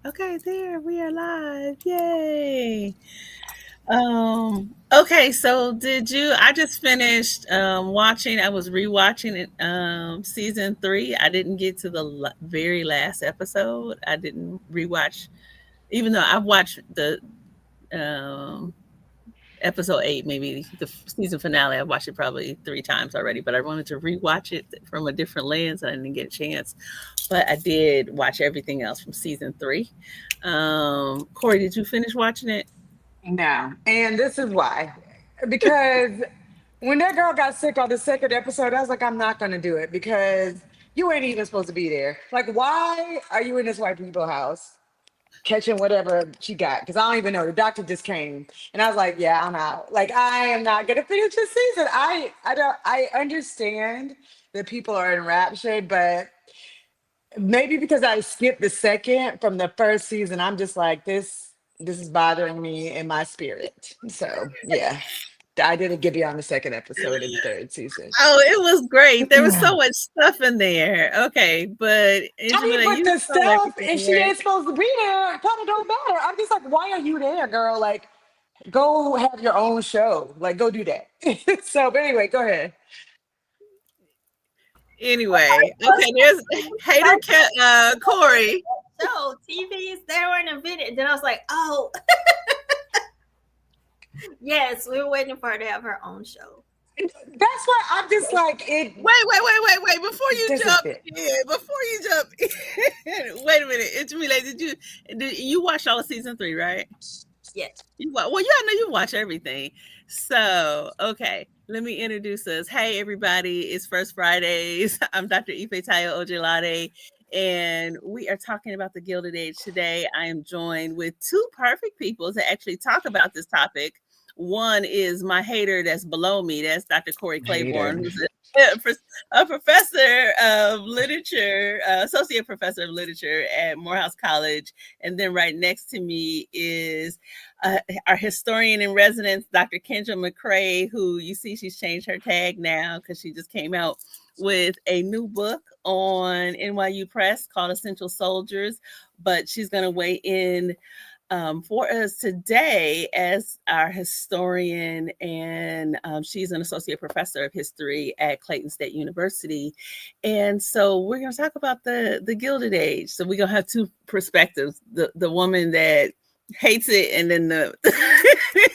Okay, there we are live. Yay. Okay, so did you I just finished watching, I was rewatching it season 3. I didn't get to the very last episode. I didn't rewatch even though I've watched the um episode 8, maybe the season finale. I've watched it probably 3 times already, but I wanted to rewatch it from a different lens and I didn't get a chance. But I did watch everything else from season 3. Corey, did you finish watching it? No. And this is why. Because when that girl got sick on the second episode, I was like, I'm not going to do it because you ain't even supposed to be there. Like, why are you in this white people house catching whatever she got? Because I don't even know. The doctor just came. And I was like, yeah, I'm out. Like, I am not going to finish this season. I understand that people are enraptured, but maybe because I skipped the second from the first season, I'm just like this is bothering me in my spirit. So yeah, I didn't get beyond the second episode of the third season. Oh, it was great. There was so much stuff in there. Okay, but I mean, Angela, but you the saw stuff, if everything, she right? ain't supposed to be there, it kind of don't matter. I'm just like, why are you there, girl? Like, go have your own show. Like, go do that. So, but anyway, go ahead. Anyway, okay, there's Corey. show. TVs, they weren't invented. Then I was like, oh, yes, we were waiting for her to have her own show. That's why I'm just like it. Wait. This is it. Before you jump in, wait a minute. It's related. Did you watch all of season 3, right? Yes. Well, yeah, I know you watch everything. So, okay, let me introduce us. Hey, everybody, it's First Fridays. I'm Dr. Ìfétáyò Òjélàdé, and we are talking about the Gilded Age today. I am joined with two perfect people to actually talk about this topic. One is my hater that's below me. That's Dr. Corrie Claiborne, Hater. who's a professor of literature, associate professor of literature at Morehouse College. And then right next to me is our historian in residence, Dr. Kenja McCray, who you see she's changed her tag now because she just came out with a new book on NYU Press called Essential Soldiers. But she's going to weigh in for us today as our historian, and she's an associate professor of history at Clayton State University. And so we're going to talk about the Gilded Age. So we're going to have two perspectives: the woman that hates it, and then the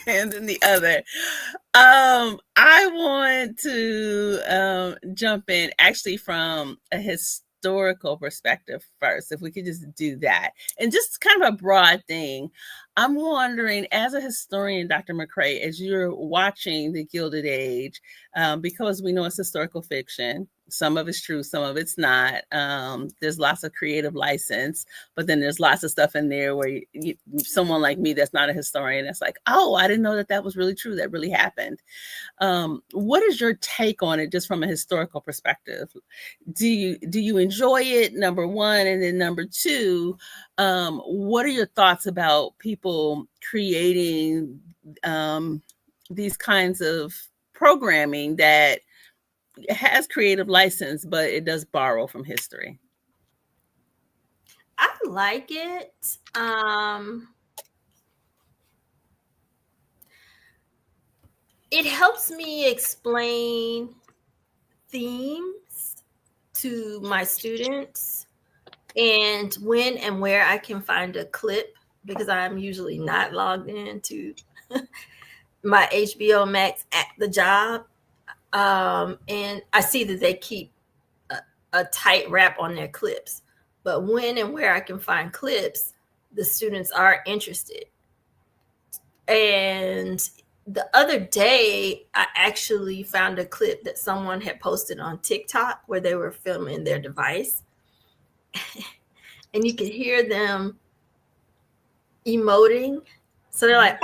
and then the other. I want to jump in actually from a historical perspective first, if we could just do that. And just kind of a broad thing. I'm wondering, as a historian, Dr. McCray, as you're watching The Gilded Age, because we know it's historical fiction, some of it's true, some of it's not. There's lots of creative license, but then there's lots of stuff in there where someone like me that's not a historian, that's like, oh, I didn't know that was really true. That really happened. What is your take on it, just from a historical perspective? Do you enjoy it? Number one, and then number two, what are your thoughts about people creating these kinds of programming that has creative license, but it does borrow from history? I like it. It helps me explain themes to my students and when and where I can find a clip, because I'm usually not logged into my HBO Max at the job. And I see that they keep a tight wrap on their clips. But when and where I can find clips, the students are interested. And the other day, I actually found a clip that someone had posted on TikTok where they were filming their device. And you could hear them emoting. So they're like,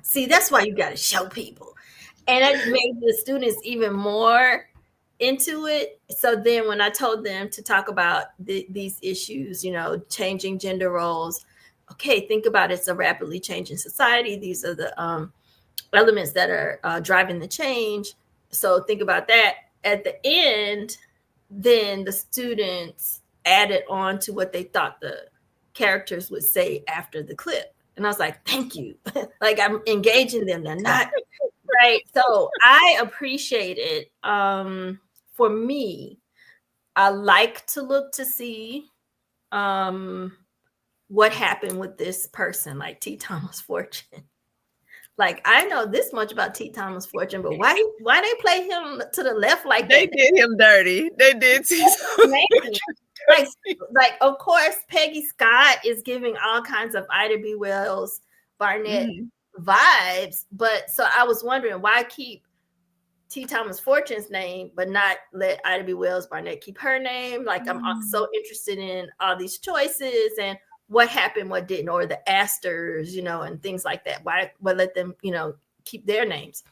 See, that's why you got to show people. And it made the students even more into it. So then when I told them to talk about these issues, changing gender roles, okay, think about it's a rapidly changing society. These are the elements that are driving the change. So think about that. At the end, then the students added on to what they thought the characters would say after the clip. And I was like, thank you. Like, I'm engaging them. They're not right. So I appreciate it. For me, I like to look to see what happened with this person, like T. Thomas Fortune. Like, I know this much about T. Thomas Fortune, but why they play him to the left like they that? They did him dirty. They did T. like, of course, Peggy Scott is giving all kinds of Ida B. Wells, Barnett vibes. But so I was wondering, why keep T. Thomas Fortune's name, but not let Ida B. Wells Barnett keep her name? Like, I'm so interested in all these choices and what happened, what didn't, or the Astors, and things like that. Why let them, keep their names?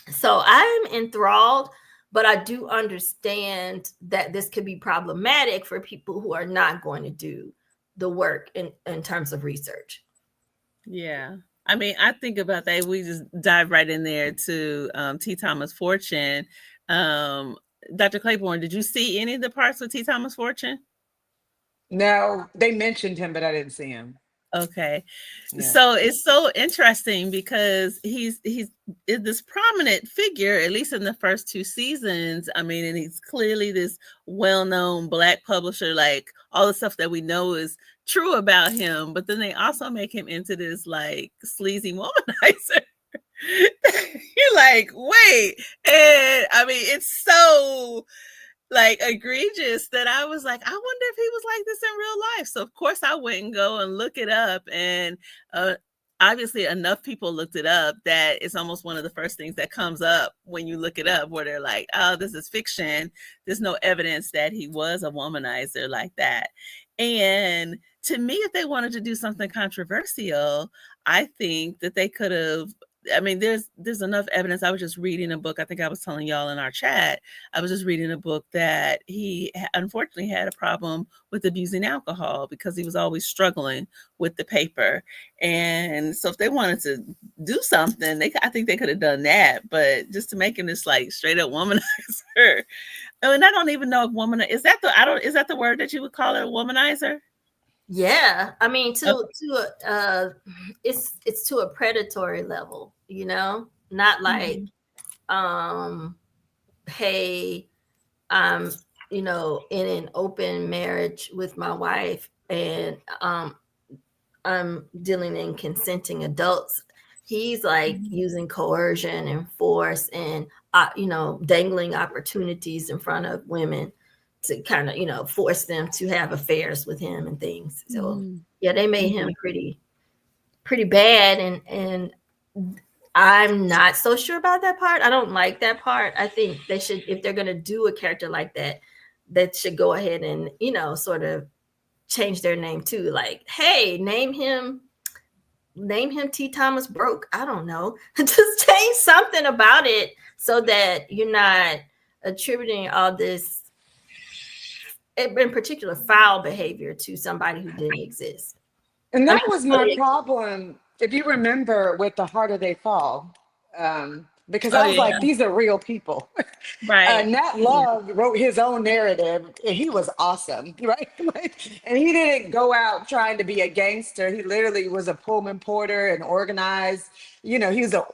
So I'm enthralled, but I do understand that this could be problematic for people who are not going to do the work in terms of research. Yeah. I mean, I think about that. We just dive right in there to T. Thomas Fortune. Dr. Claiborne, did you see any of the parts with T. Thomas Fortune? No, they mentioned him, but I didn't see him. Okay. Yeah. So it's so interesting because he's this prominent figure, at least in the first 2 seasons. I mean, and he's clearly this well-known Black publisher, like all the stuff that we know is true about him, but then they also make him into this like sleazy womanizer. You're like, wait. And I mean, it's so like egregious that I was like, I wonder if he was like this in real life. So of course I went and go and look it up, and obviously enough people looked it up that it's almost one of the first things that comes up when you look it up, where they're like, oh, this is fiction. There's no evidence that he was a womanizer like that. And to me, if they wanted to do something controversial, I think that they could have, I mean, there's enough evidence. I was just reading a book. I think I was telling y'all in our chat. I was just reading a book that he unfortunately had a problem with abusing alcohol because he was always struggling with the paper. And so if they wanted to do something, I think they could have done that. But just to make him this like straight up womanizer. And I don't even know if is that the word that you would call it, a womanizer? Yeah, I mean, it's to a predatory level, not like, hey, I'm, in an open marriage with my wife, and I'm dealing in consenting adults. He's like using coercion and force and, dangling opportunities in front of women to kind of, force them to have affairs with him and things. So yeah, they made him pretty bad. And I'm not so sure about that part. I don't like that part. I think they should, if they're going to do a character like that, they should go ahead and, sort of change their name too. Like, hey, name him T. Thomas Broke. I don't know. Just change something about it so that you're not attributing all this, in particular, foul behavior to somebody who didn't exist. And that was my problem, if you remember, with The Harder They Fall. Because I was like, these are real people. Right. Nat Love wrote his own narrative, and he was awesome, right? And he didn't go out trying to be a gangster. He literally was a Pullman porter and organized. He was a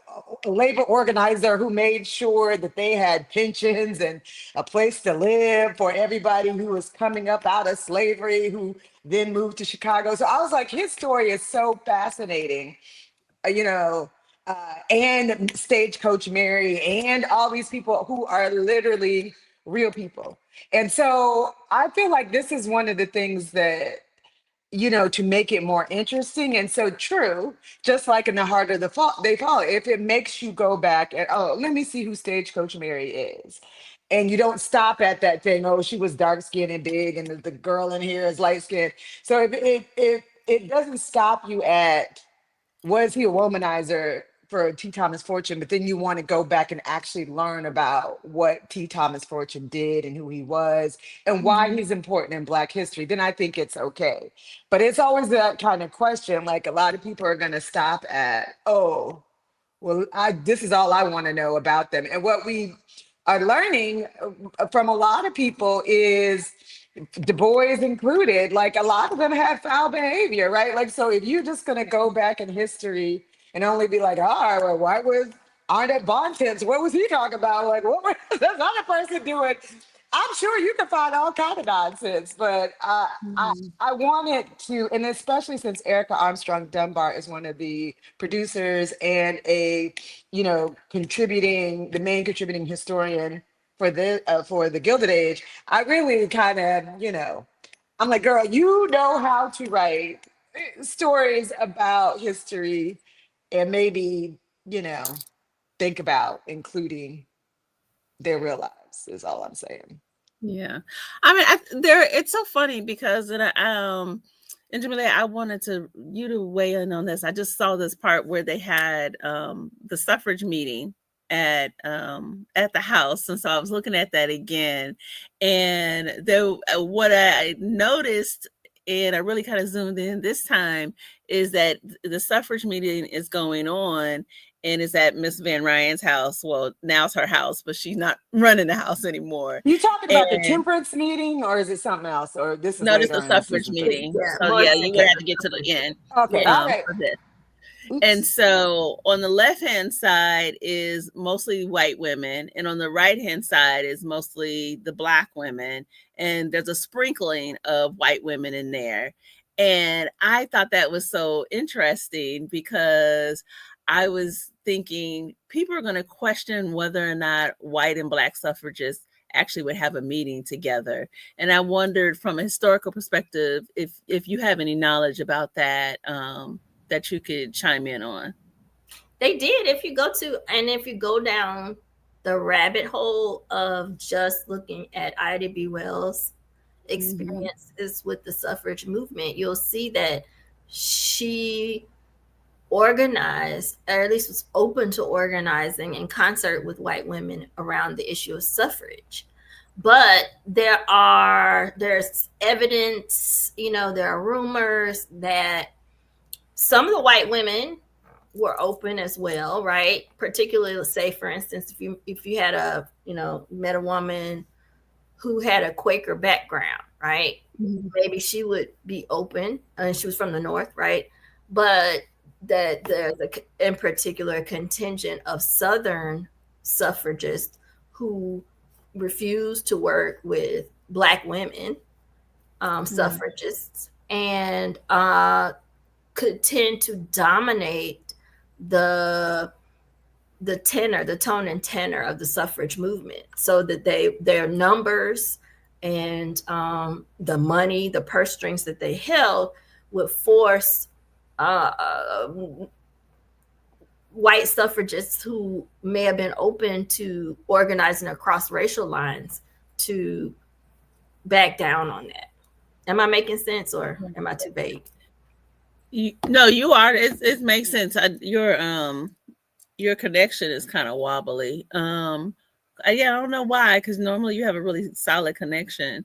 labor organizer who made sure that they had pensions and a place to live for everybody who was coming up out of slavery, who then moved to Chicago. So I was like, his story is so fascinating, and Stagecoach Mary and all these people who are literally real people. And so I feel like this is one of the things that, to make it more interesting. And so true, just like in The Harder They Fall, if it makes you go back and, let me see who Stagecoach Mary is. And you don't stop at that thing, she was dark skinned and big, and the girl in here is light skinned. So if it doesn't stop you at, was he a womanizer for T. Thomas Fortune, but then you want to go back and actually learn about what T. Thomas Fortune did and who he was and why he's important in Black history, then I think it's okay. But it's always that kind of question, like a lot of people are going to stop at, this is all I want to know about them. And what we are learning from a lot of people is Du Bois included, like a lot of them had foul behavior, right? Like, so if you're just gonna go back in history and only be like, oh, well, why was Arnett Bontemps? What was he talking about? Like, what was this other person doing? I'm sure you can find all kind of nonsense, but Mhm. I wanted to, and especially since Erica Armstrong Dunbar is one of the producers and a, contributing, the main contributing historian for the Gilded Age. I really kind of, I'm like, girl, you know how to write stories about history, and maybe, you know, think about including their real lives. Is all I'm saying. Yeah. I mean, it's so funny because and Jamila, I wanted you to weigh in on this. I just saw this part where they had the suffrage meeting at the house, and so I was looking at that again, and what I noticed, and I really kind of zoomed in this time, is that the suffrage meeting is going on, and is at Miss Van Ryan's house. Well, now it's her house, but she's not running the house anymore. You talking about the And temperance meeting, or is it something else? Or this is no, this later is on the in suffrage season 3? meeting. Yeah, So more yeah, than you would Okay. have to get to the end Okay. All right. for this. And Oops. so on the left hand side is mostly white women, and on the right hand side is mostly the Black women. And there's a sprinkling of white women in there. And I thought that was so interesting because I was thinking people are going to question whether or not white and Black suffragists actually would have a meeting together. And I wondered from a historical perspective if you have any knowledge about that. That you could chime in on. They did. If you go down the rabbit hole of just looking at Ida B. Wells' Mm-hmm. experiences with the suffrage movement, you'll see that she organized, or at least was open to organizing in concert with white women around the issue of suffrage. But there's evidence, there are rumors that some of the white women were open as well, right? Particularly, let's say, for instance, if you had met a woman who had a Quaker background, right? Mm-hmm. Maybe she would be open, and she was from the North, right? But that there's in particular a contingent of Southern suffragists who refused to work with Black women suffragists, and could tend to dominate the tone and tenor of the suffrage movement, so that their numbers and the money, the purse strings that they held would force white suffragists who may have been open to organizing across racial lines to back down on that. Am I making sense, or am I too vague? No, you are. It makes sense. Your connection is kind of wobbly. Yeah, I don't know why, because normally you have a really solid connection.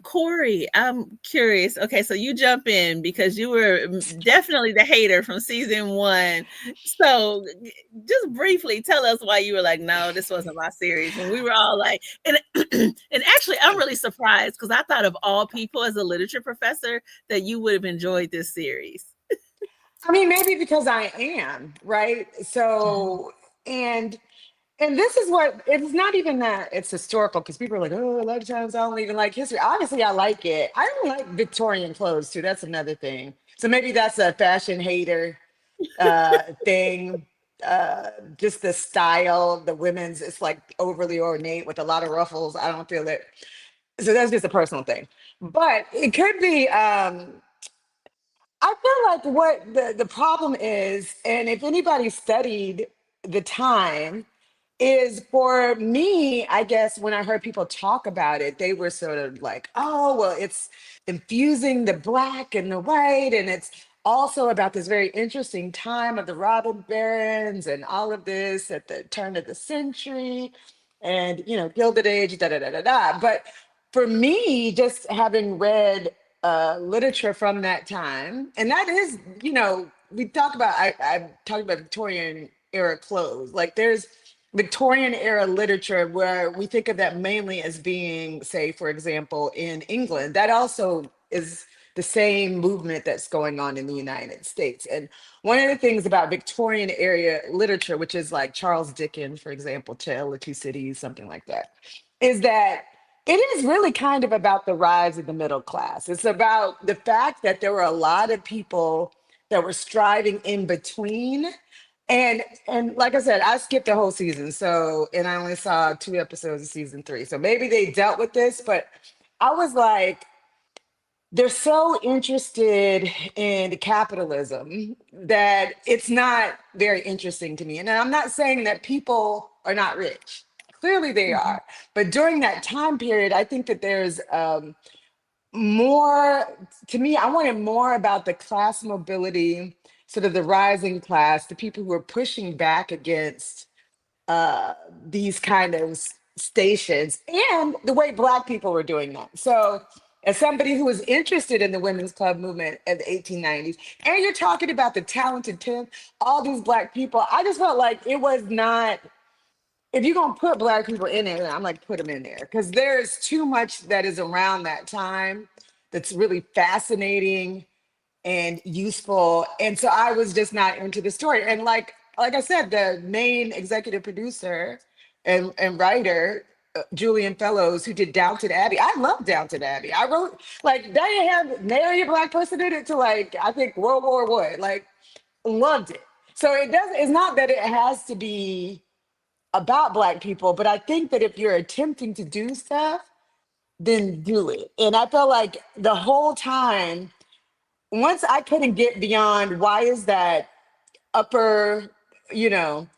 Corrie, I'm curious. Okay, so you jump in because you were definitely the hater from season 1. So just briefly tell us why you were like, no, this wasn't my series. And we were all like, and actually, I'm really surprised because I thought of all people as a literature professor that you would have enjoyed this series. I mean, maybe because I am, right? So, and this is what, it's not even that it's historical, because people are like, oh, a lot of times I don't even like history. Obviously, I like it. I don't like Victorian clothes too. That's another thing. So maybe that's a fashion hater thing. Just the style, the women's, it's like overly ornate with a lot of ruffles. I don't feel it. So that's just a personal thing. But it could be, I feel like what the problem is, and if anybody studied the time, is for me, I guess when I heard people talk about it, they were sort of like, oh, well, it's infusing the black and the white. And it's also about this very interesting time of the robber barons and all of this at the turn of the century and, Gilded Age, da da da da da. But for me, just having read literature from that time, and that is, we talk about, I talked about Victorian era clothes. Like there's Victorian era literature, where we think of that mainly as being, say, for example, in England, that also is the same movement that's going on in the United States. And one of the things about Victorian era literature, which is like Charles Dickens, for example, Tale of Two Cities, something like that, is that it is really kind of about the rise of the middle class. It's about the fact that there were a lot of people that were striving in between. And like I said, I skipped the whole season. So, and I only saw 2 episodes of season 3. So maybe they dealt with this, but I was like, they're so interested in capitalism that it's not very interesting to me. And I'm not saying that people are not rich. Clearly they Mhm. are. But during that time period, I think that there's more, to me, I wanted more about the class mobility, sort of the rising class, the people who are pushing back against these kind of stations and the way Black people were doing that. So, as somebody who was interested in the women's club movement of the 1890s, and you're talking about the talented 10, all these Black people, I just felt like it was not, if you're going to put Black people in it, I'm like, put them in there. Because there's too much that is around that time that's really fascinating and useful. And so I was just not into the story. And like I said, the main executive producer and writer, Julian Fellows, who did Downton Abbey. I love Downton Abbey. I wrote, like, they didn't have marry a Black person in it to, like, I think World War One. Like, loved it. So it doesn't, it's not that it has to be about Black people, but I think that if you're attempting to do stuff, then do it. And I felt like the whole time, once I couldn't get beyond why is that upper,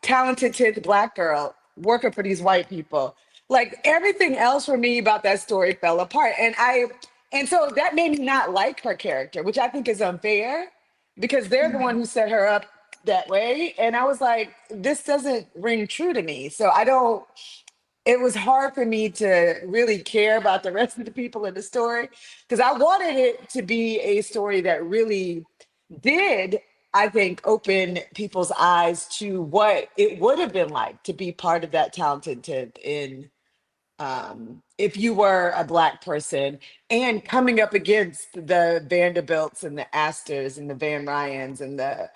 talented 10th Black girl working for these white people, like everything else for me about that story fell apart. And so that made me not like her character, which I think is unfair because they're the one who set her up that way. And I was like, this doesn't ring true to me. So I don't, it was hard for me to really care about the rest of the people in the story because I wanted it to be a story that really did, I think, open people's eyes to what it would have been like to be part of that talented tenth in, if you were a Black person and coming up against the Vanderbilts and the Astors and the Van Ryans and the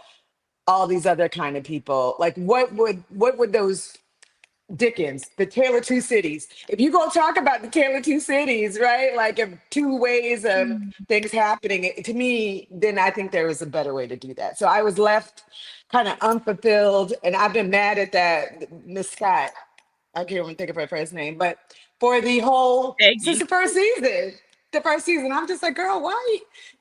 all these other kind of people. Like what would those Dickens, the Tale of Two Cities. If you go talk about the Tale of Two Cities, right? Like if two ways of things happening, to me, then I think there was a better way to do that. So I was left kind of unfulfilled, and I've been mad at that Miss Scott. I can't even think of her first name, but for the whole since Peggy. the first season, I'm just like, girl, why?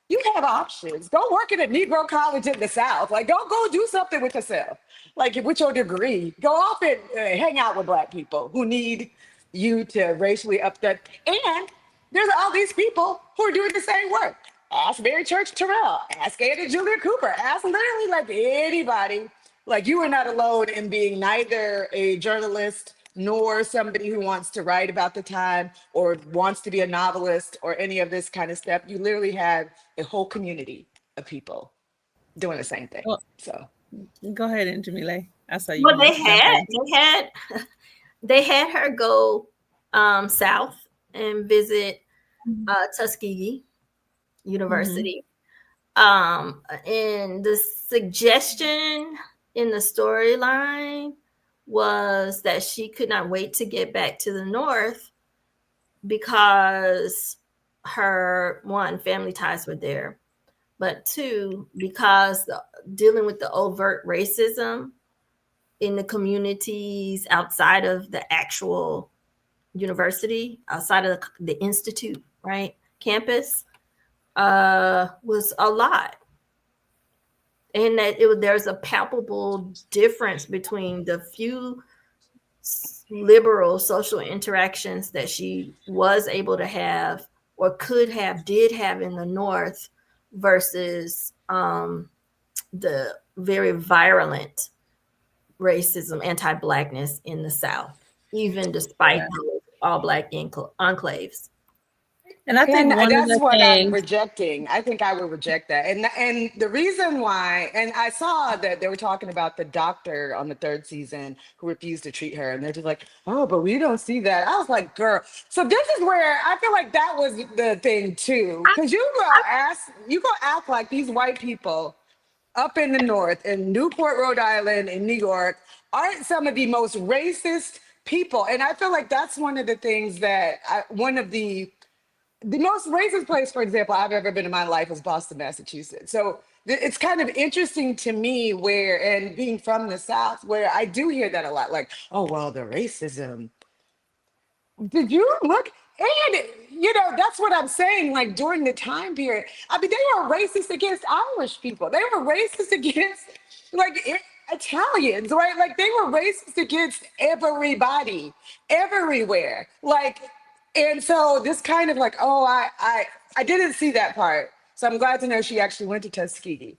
You have options. Go work at a Negro college in the South. Like, go do something with yourself. Like, with your degree, go off and hang out with Black people who need you to racially up that. And there's all these people who are doing the same work. Ask Mary Church Terrell. Ask Anna Julia Cooper. Ask literally like anybody. Like, you are not alone in being neither a journalist nor somebody who wants to write about the time or wants to be a novelist or any of this kind of stuff. You literally have a whole community of people doing the same thing. Well, So go ahead, Jamile. I saw you Well, wanted to jump in. they had her go south and visit Tuskegee University. And the suggestion in the storyline was that she could not wait to get back to the North because her, one, family ties were there, but two, because dealing with the overt racism in the communities outside of the actual university, outside of the institute, right, campus, was a lot. And that there's a palpable difference between the few liberal social interactions that she was able to have or did have in the North versus the very virulent racism, anti-Blackness in the South, even despite all Black enclaves. And I think one of that's the what I'm things, rejecting. I think I would reject that. And the reason why, and I saw that they were talking about the doctor on the third season who refused to treat her, and they're just like, oh, but we don't see that. I was like, girl. So this is where I feel like that was the thing too, because you go act like these white people up in the north, in Newport, Rhode Island, in New York, aren't some of the most racist people. And I feel like that's one of the things that one of the most racist place, for example, I've ever been in my life is Boston, Massachusetts. So it's kind of interesting to me where, and being from the South, where I do hear that a lot, like, oh, well, the racism. Did you look? And, that's what I'm saying. Like during the time period, I mean, they were racist against Irish people. They were racist against Italians, right? Like they were racist against everybody, everywhere. Like, and so this kind of like, oh, I didn't see that part. So I'm glad to know she actually went to Tuskegee.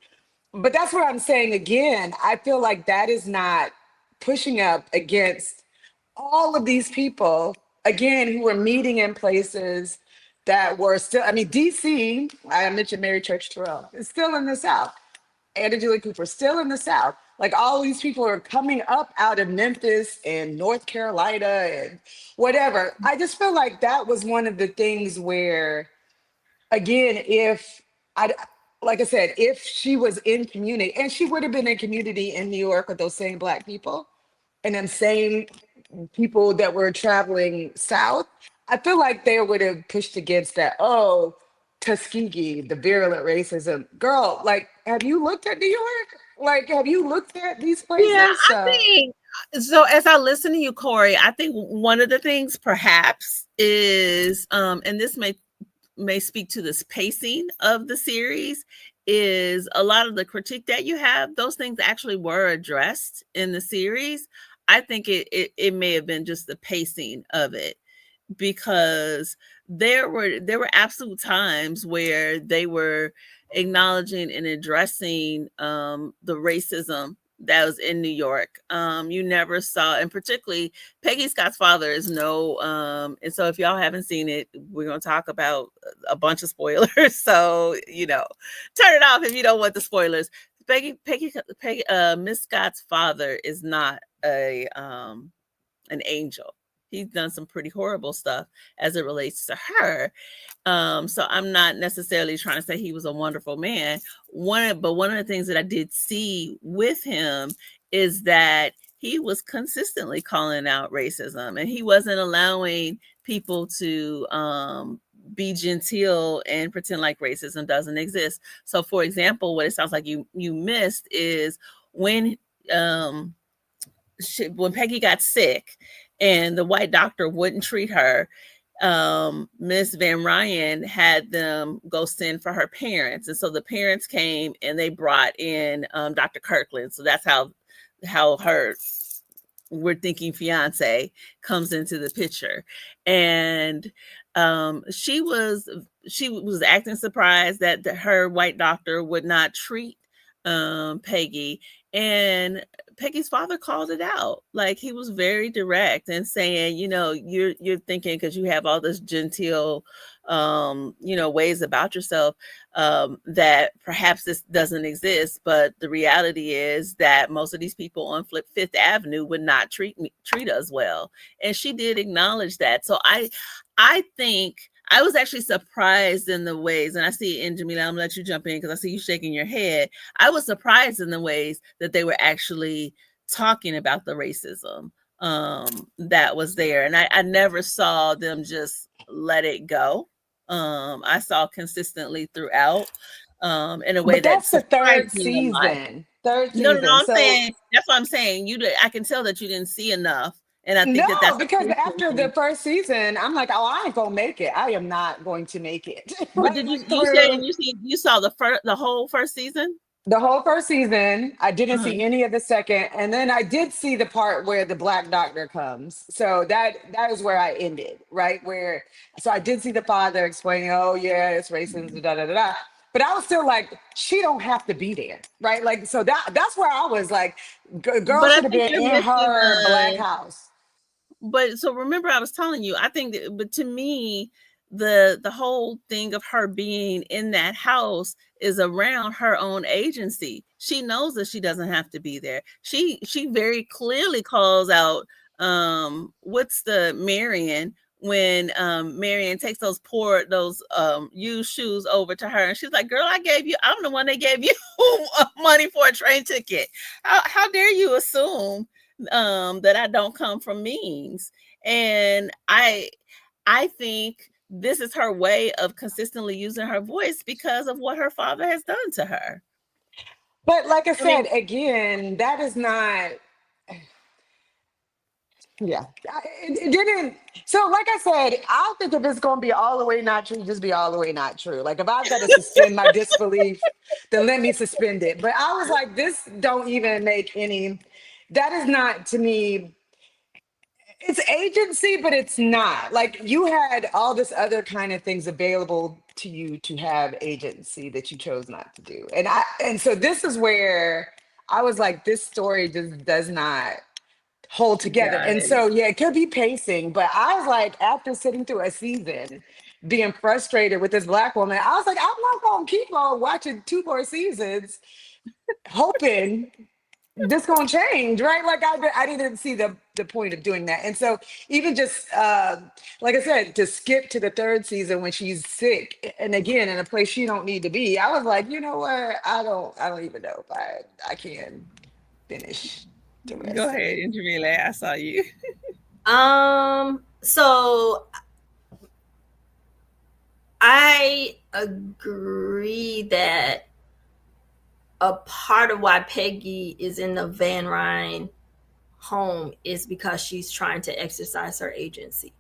But that's what I'm saying again. I feel like that is not pushing up against all of these people, again, who were meeting in places that were still, I mean, DC, I mentioned Mary Church Terrell, is still in the South. Anna Julie Cooper, still in the South. Like all these people are coming up out of Memphis and North Carolina and whatever. I just feel like that was one of the things where, again, like I said, if she was in community, and she would have been in community in New York with those same Black people and them same people that were traveling south, I feel like they would have pushed against that. Oh, Tuskegee, the virulent racism. Girl, like, have you looked at New York? Like, have you looked at these places? yeah, I think so. As I listen to you, Corrie, I think one of the things perhaps is, and this may speak to this pacing of the series, is a lot of the critique that you have, those things actually were addressed in the series. I think it may have been just the pacing of it, because there were absolute times where they were acknowledging and addressing the racism that was in New York. You never saw, and particularly Peggy Scott's father is and so if y'all haven't seen it, we're going to talk about a bunch of spoilers. So, turn it off if you don't want the spoilers. Miss Scott's father is not an angel. He's done some pretty horrible stuff as it relates to her. So I'm not necessarily trying to say he was a wonderful man. But one of the things that I did see with him is that he was consistently calling out racism, and he wasn't allowing people to be genteel and pretend like racism doesn't exist. So, for example, what it sounds like you missed is when Peggy got sick and the white doctor wouldn't treat her, Miss Van Ryan had them go send for her parents. And so the parents came and they brought in Dr. Kirkland. So that's how her we're thinking fiance comes into the picture. And she was acting surprised that her white doctor would not treat Peggy. And Peggy's father called it out. Like, he was very direct and saying, you're thinking because you have all this genteel, ways about yourself, that perhaps this doesn't exist. But the reality is that most of these people on Fifth Avenue would not treat us well. And she did acknowledge that. So I think I was actually surprised in the ways, and I see it in Jamila, I'm gonna let you jump in because I see you shaking your head. I was surprised in the ways that they were actually talking about the racism that was there. And I never saw them just let it go. I saw consistently throughout in a way but that's the third surprised me a lot. season. Third No, season. I'm So saying, that's what I'm saying. I can tell that you didn't see enough. And I think no, that's because after the first season, I'm like, oh, I ain't gonna make it. I am not going to make it. But did you say you saw the whole first season? The whole first season, I didn't see any of the second, and then I did see the part where the Black doctor comes. So that is where I ended, right? So I did see the father explaining, oh yeah, it's racism, da da da da. But I was still like, she don't have to be there, right? Like, so that's where I was like, girl should have been in her Black house. But so remember, I was telling you, I think but to me, the whole thing of her being in that house is around her own agency. She knows that she doesn't have to be there. She very clearly calls out what's the Marion, when Marion takes those used shoes over to her, and she's like, girl, I'm the one that gave you money for a train ticket. How dare you assume that I don't come from means? And I think this is her way of consistently using her voice because of what her father has done to her. But like I said, again, that is not. Yeah, it didn't. So, like I said, I think if it's going to be all the way not true, just be all the way not true. Like, if I've got to suspend my disbelief, then let me suspend it. But I was like, this don't even make any. That is not, to me. It's agency, but it's not. Like, you had all this other kind of things available to you to have agency that you chose not to do. And so this is where I was like, this story just does not hold together. And so, yeah, it could be pacing, but I was like, after sitting through a season, being frustrated with this Black woman, I was like, I'm not going to keep on watching 2 more seasons, hoping this going to change, right? Like, I didn't see the point of doing that. And so, even just like I said, to skip to the 3rd season when she's sick, and again in a place she don't need to be, I was like, you know what? I don't even know if I can finish. Go ahead, Interville. I saw you. So I agree that a part of why Peggy is in the Van Ryn home is because she's trying to exercise her agency,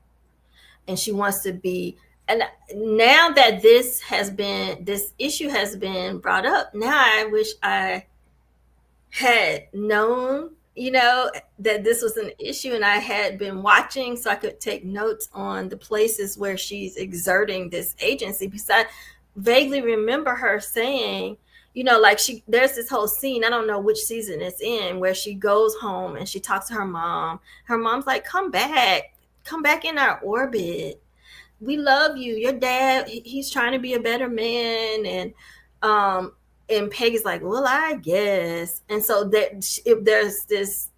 and she wants to be. And now that this issue has been brought up, now I wish I had known, that this was an issue, and I had been watching so I could take notes on the places where she's exerting this agency, because I vaguely remember her saying, there's this whole scene, I don't know which season it's in, where she goes home and she talks to her mom. Her mom's like, come back in our orbit. We love you. Your dad, he's trying to be a better man. And Peggy's like, well, I guess. And so there's this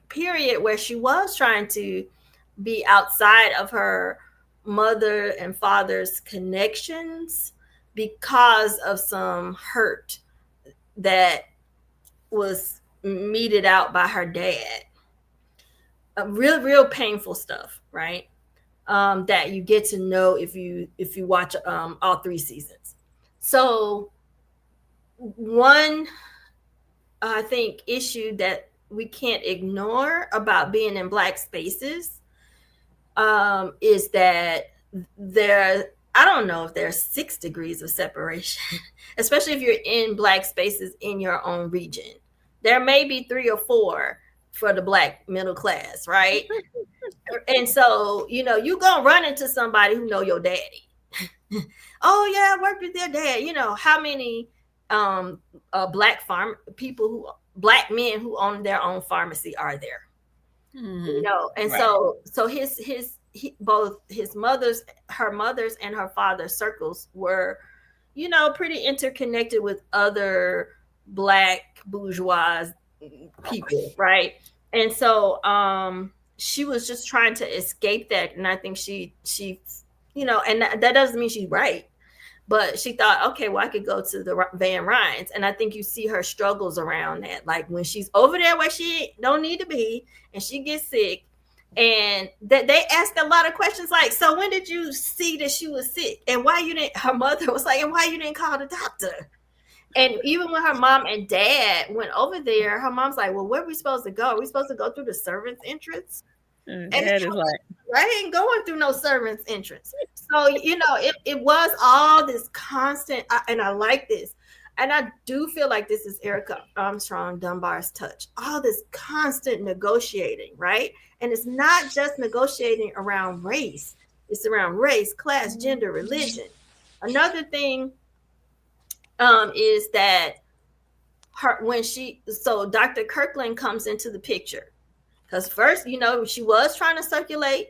period where she was trying to be outside of her mother and father's connections because of some hurt that was meted out by her dad. Real painful stuff, right? That you get to know if you watch all 3 seasons. So one, I think, issue that we can't ignore about being in Black spaces is that I don't know if there's 6 degrees of separation, especially if you're in Black spaces in your own region. There may be 3 or 4 for the Black middle class, right? And so, you're going to run into somebody who know your daddy. Oh, yeah, I worked with their dad. How many Black Black men who own their own pharmacy are there? And right. So both her mother's and her father's circles were, pretty interconnected with other Black bourgeois people, right? And so she was just trying to escape that, and I think she and that doesn't mean she's right, but she thought, okay, well, I could go to the Van Ryns, and I think you see her struggles around that, like when she's over there where she don't need to be, and she gets sick. And that they asked a lot of questions like, so when did you see that she was sick? And why you didn't, her mother was like, and why you didn't call the doctor? And even when her mom and dad went over there, her mom's like, well, where are we supposed to go? Are we supposed to go through the servant's entrance? And dad is like, I ain't going through no servant's entrance. So, it was all this constant, and I like this. And I do feel like this is Erica Armstrong Dunbar's touch. All this constant negotiating, right? And it's not just negotiating around race. It's around race, class, gender, religion. Another thing is that so Dr. Kirkland comes into the picture. Because first, she was trying to circulate.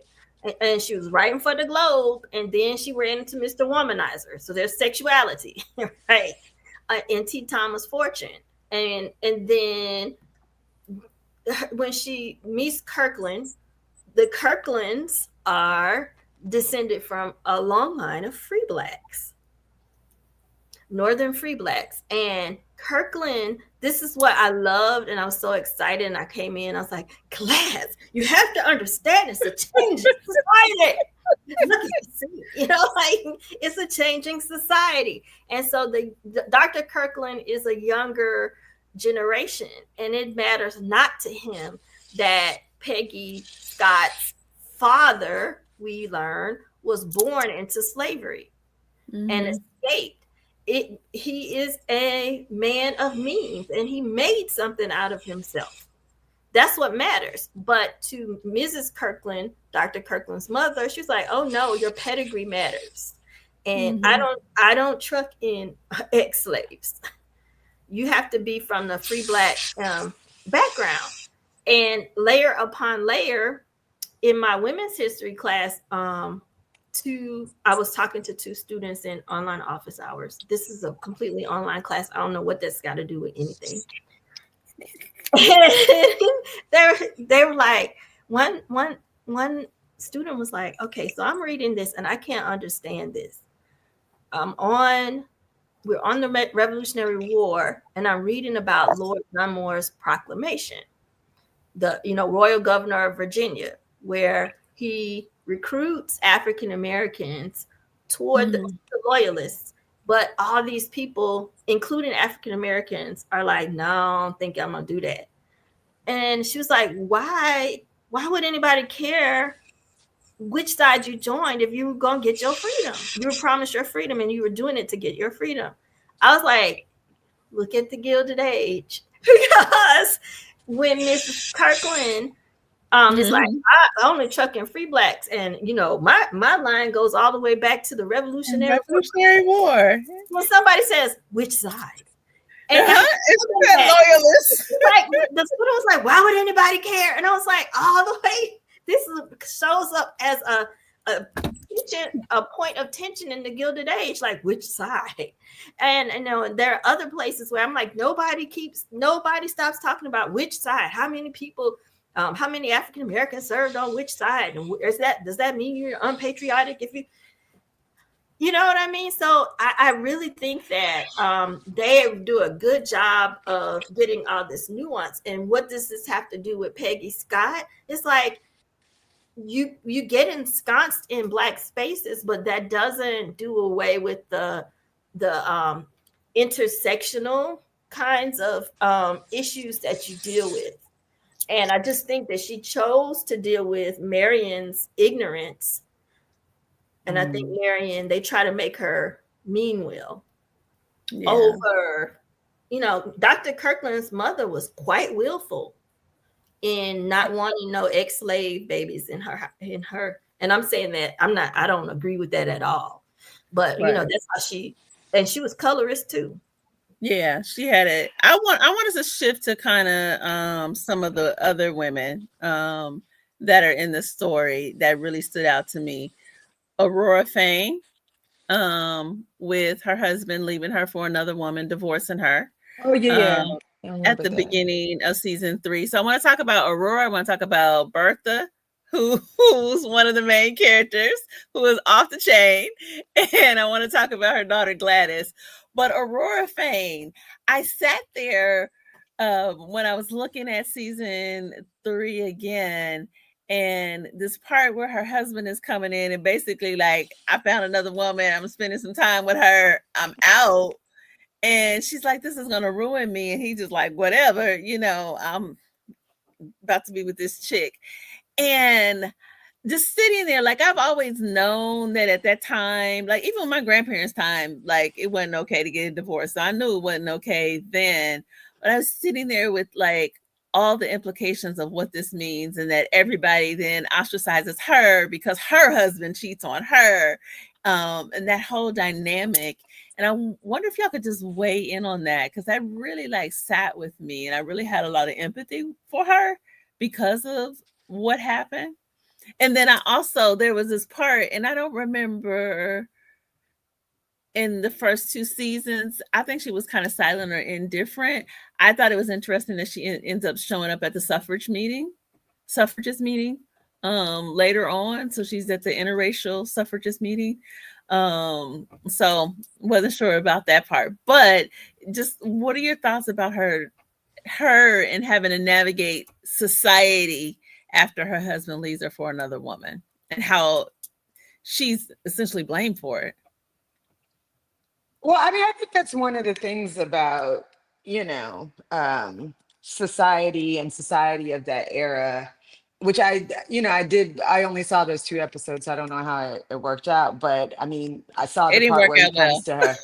and she was writing for the Globe, and then she ran into Mr. Womanizer. So there's sexuality, right? In T. Thomas Fortune, and then when she meets Kirkland, the Kirklands are descended from a long line of free blacks, Northern free blacks. And Kirkland, this is what I loved, and I was so excited. And I came in, I was like, class, you have to understand it's a changing society. Look at you, like it's a changing society. And so the Dr. Kirkland is a younger generation, and it matters not to him that Peggy Scott's father, we learn, was born into slavery and escaped. He is a man of means, and he made something out of himself. That's what matters. But to Mrs. Kirkland, Dr. Kirkland's mother, she's like, oh no, your pedigree matters. And I don't truck in ex-slaves. You have to be from the free black background. And layer upon layer, in my women's history class, I was talking to two students in online office hours. This is a completely online class. I don't know what that's got to do with anything. they were like, one student was like, okay, so I'm reading this and I can't understand this. We're on the Revolutionary War, and I'm reading about Lord Dunmore's proclamation, the royal governor of Virginia, where he recruits African Americans toward the loyalists. But all these people, including African Americans, are like, no, I don't think I'm gonna do that. And she was like, why would anybody care which side you joined if you were gonna get your freedom? You were promised your freedom and you were doing it to get your freedom. I was like, look at the Gilded Age. Because when Mrs. Kirkland it's like, I only truck in free blacks, and my line goes all the way back to the Revolutionary War. When somebody says which side, and it's loyalist. Like the student was like, why would anybody care? And I was like, all the way. This shows up as a point of tension in the Gilded Age, like which side. And there are other places where I'm like, nobody stops talking about which side. How many people? How many African Americans served on which side? And does that mean you're unpatriotic? If you know what I mean? So I really think that they do a good job of getting all this nuance. And what does this have to do with Peggy Scott? It's like you get ensconced in Black spaces, but that doesn't do away with the intersectional kinds of issues that you deal with. And I just think that she chose to deal with Marion's ignorance. And I think Marion, they try to make her mean will over, Dr. Kirkland's mother was quite willful in not wanting no ex-slave babies in her. And I'm saying that I don't agree with that at all. But, that's how she was colorist too. Yeah, she had it. I want us to shift to kind of some of the other women that are in the story that really stood out to me. Aurora Fane, with her husband leaving her for another woman, divorcing her. Oh yeah. At the beginning of season 3. So I want to talk about Aurora. I want to talk about Bertha, who's one of the main characters, who is off the chain, and I want to talk about her daughter Gladys. But Aurora Fane, I sat there when I was looking at season 3 again, and this part where her husband is coming in and basically like, I found another woman, I'm spending some time with her, I'm out. And she's like, this is going to ruin me. And he's just like, whatever, I'm about to be with this chick. And just sitting there, like, I've always known that at that time, like even my grandparents' time, like it wasn't okay to get a divorce. So I knew it wasn't okay then. But I was sitting there with like all the implications of what this means, and that everybody then ostracizes her because her husband cheats on her, and that whole dynamic. And I wonder if y'all could just weigh in on that, because that really like sat with me, and I really had a lot of empathy for her because of what happened. And then there was this part, and I don't remember in the first 2 seasons, I think she was kind of silent or indifferent. I thought it was interesting that she ends up showing up at the suffragist meeting later on. So she's at the interracial suffragist meeting. So wasn't sure about that part. But just what are your thoughts about her and having to navigate society after her husband leaves her for another woman, and how she's essentially blamed for it? Well, I mean, I think that's one of the things about, society and society of that era, which I only saw those 2 episodes. So I don't know how it worked out, but I mean, I saw It the didn't part work where he out well. comes to her.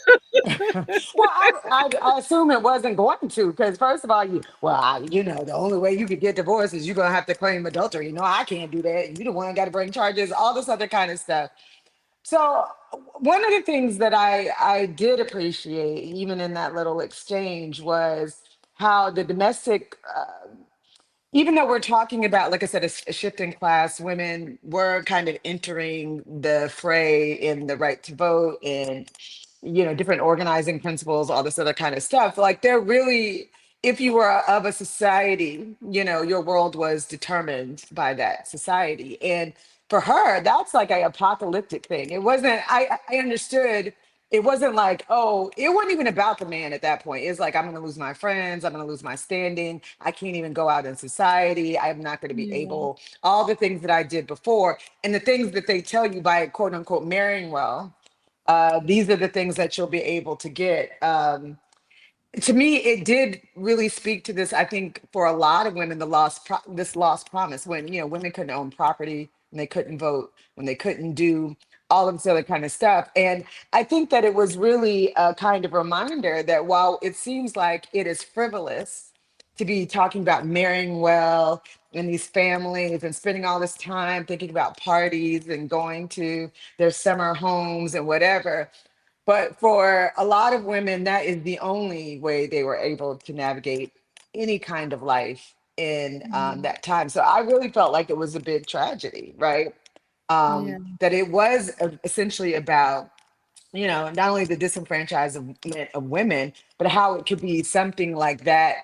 Well, I assume it wasn't going to, because first of all, the only way you could get divorced is you're going to have to claim adultery. I can't do that. You the one got to bring charges, all this other kind of stuff. So one of the things that I did appreciate, even in that little exchange, was how the domestic, even though we're talking about, like I said, a shift in class, women were kind of entering the fray in the right to vote and, different organizing principles, all this other kind of stuff. Like they're really, if you were of a society, your world was determined by that society. And for her, that's like a apocalyptic thing. It wasn't, I understood it wasn't like, oh, it wasn't even about the man at that point. It's like, I'm going to lose my friends. I'm going to lose my standing. I can't even go out in society. I'm not going to be Yeah. able, all the things that I did before. And the things that they tell you by quote unquote marrying well, these are the things that you'll be able to get. To me, it did really speak to this. I think for a lot of women, this lost promise, when women couldn't own property, when they couldn't vote, when they couldn't do all of this other kind of stuff. And I think that it was really a kind of reminder that while it seems like it is frivolous to be talking about marrying well and these families and spending all this time thinking about parties and going to their summer homes and whatever, but for a lot of women, that is the only way they were able to navigate any kind of life in Mhm. that time. So I really felt like it was a big tragedy, right? Yeah. That it was essentially about, not only the disenfranchisement of women, but how it could be something like that.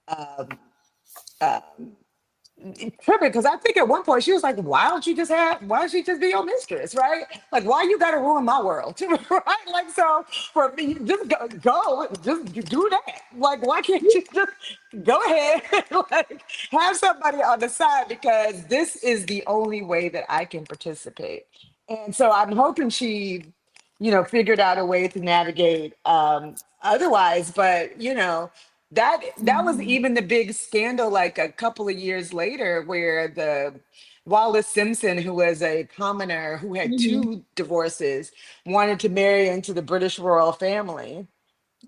Um, uh, Tripping, because I think at one point she was like, why don't she just be your mistress, right? Like, why you gotta ruin my world? Right? Like, so for me, just just do that. Like, why can't you just go ahead like have somebody on the side, because this is the only way that I can participate. And so I'm hoping she, figured out a way to navigate otherwise, but that was Mhm. even the big scandal like a couple of years later, where the Wallace Simpson, who was a commoner who had Mhm. 2 divorces, wanted to marry into the British royal family.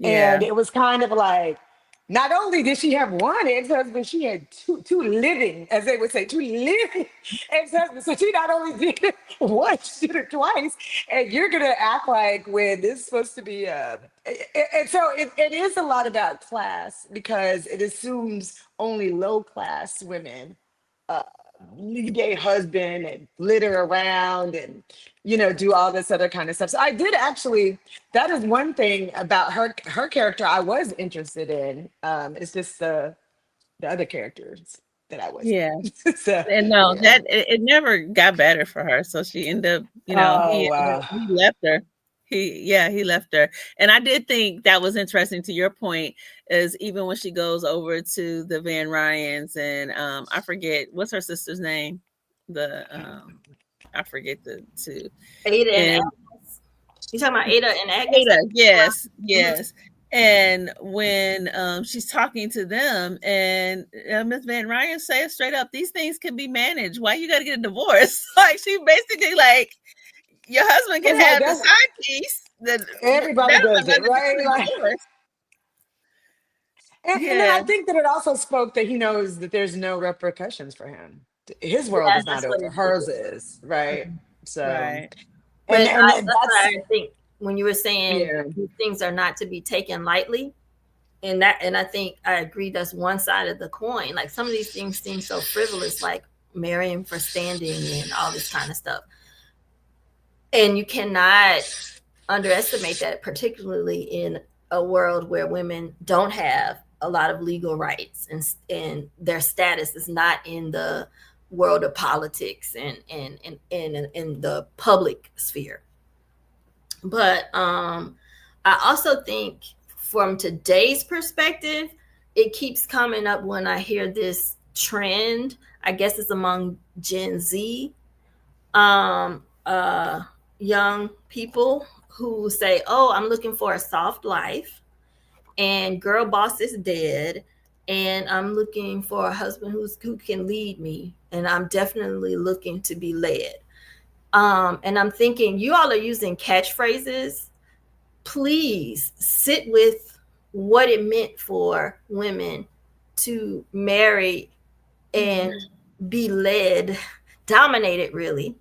And Yeah. it was kind of like, not only did she have one ex-husband, she had two living, as they would say, 2 living ex-husbands. So she not only did it once, she did it twice. And you're gonna act like, when this is supposed to be and so it is a lot about class, because it assumes only low class women uh, gay husband and litter around and do all this other kind of stuff. So I did actually, that is one thing about her character I was interested in. It's just the other characters that I wasn't. Yeah. So And no, yeah. that it never got better for her. So she ended up, Oh wow. he left her. He left her. And I did think that was interesting, to your point, is even when she goes over to the Van Ryans, and I forget what's her sister's name. The I forget the two. Ada and And Agnes. You talking about Ada and Agnes? Ada, yes, Mhm. yes. And when she's talking to them, and Miss Van Ryan says straight up, these things can be managed. Why you got to get a divorce? Like, she basically like, your husband can It's like have the that's side piece. That everybody don't does have it, nothing to do right? with the Like, divorce. and then Yeah, I think that it also spoke that he knows that there's no repercussions for him. His world Yeah, is not that's what over. it did. Hers is, right? So, right. and But and that's that's why I think when you were saying yeah. these things are not to be taken lightly, and I think I agree that's one side of the coin. Like some of these things seem so frivolous. Like marrying for standing and all this kind of stuff. And you cannot underestimate that, particularly in a world where women don't have a lot of legal rights, and their status is not in the world of politics and in the public sphere. But I also think from today's perspective, it keeps coming up when I hear this trend. I guess it's among Gen Z young people who say, oh, I'm looking for a soft life, and girl boss is dead, and I'm looking for a husband who can lead me, and I'm definitely looking to be led. And I'm thinking, you all are using catchphrases. Please sit with what it meant for women to marry and be led, dominated, really.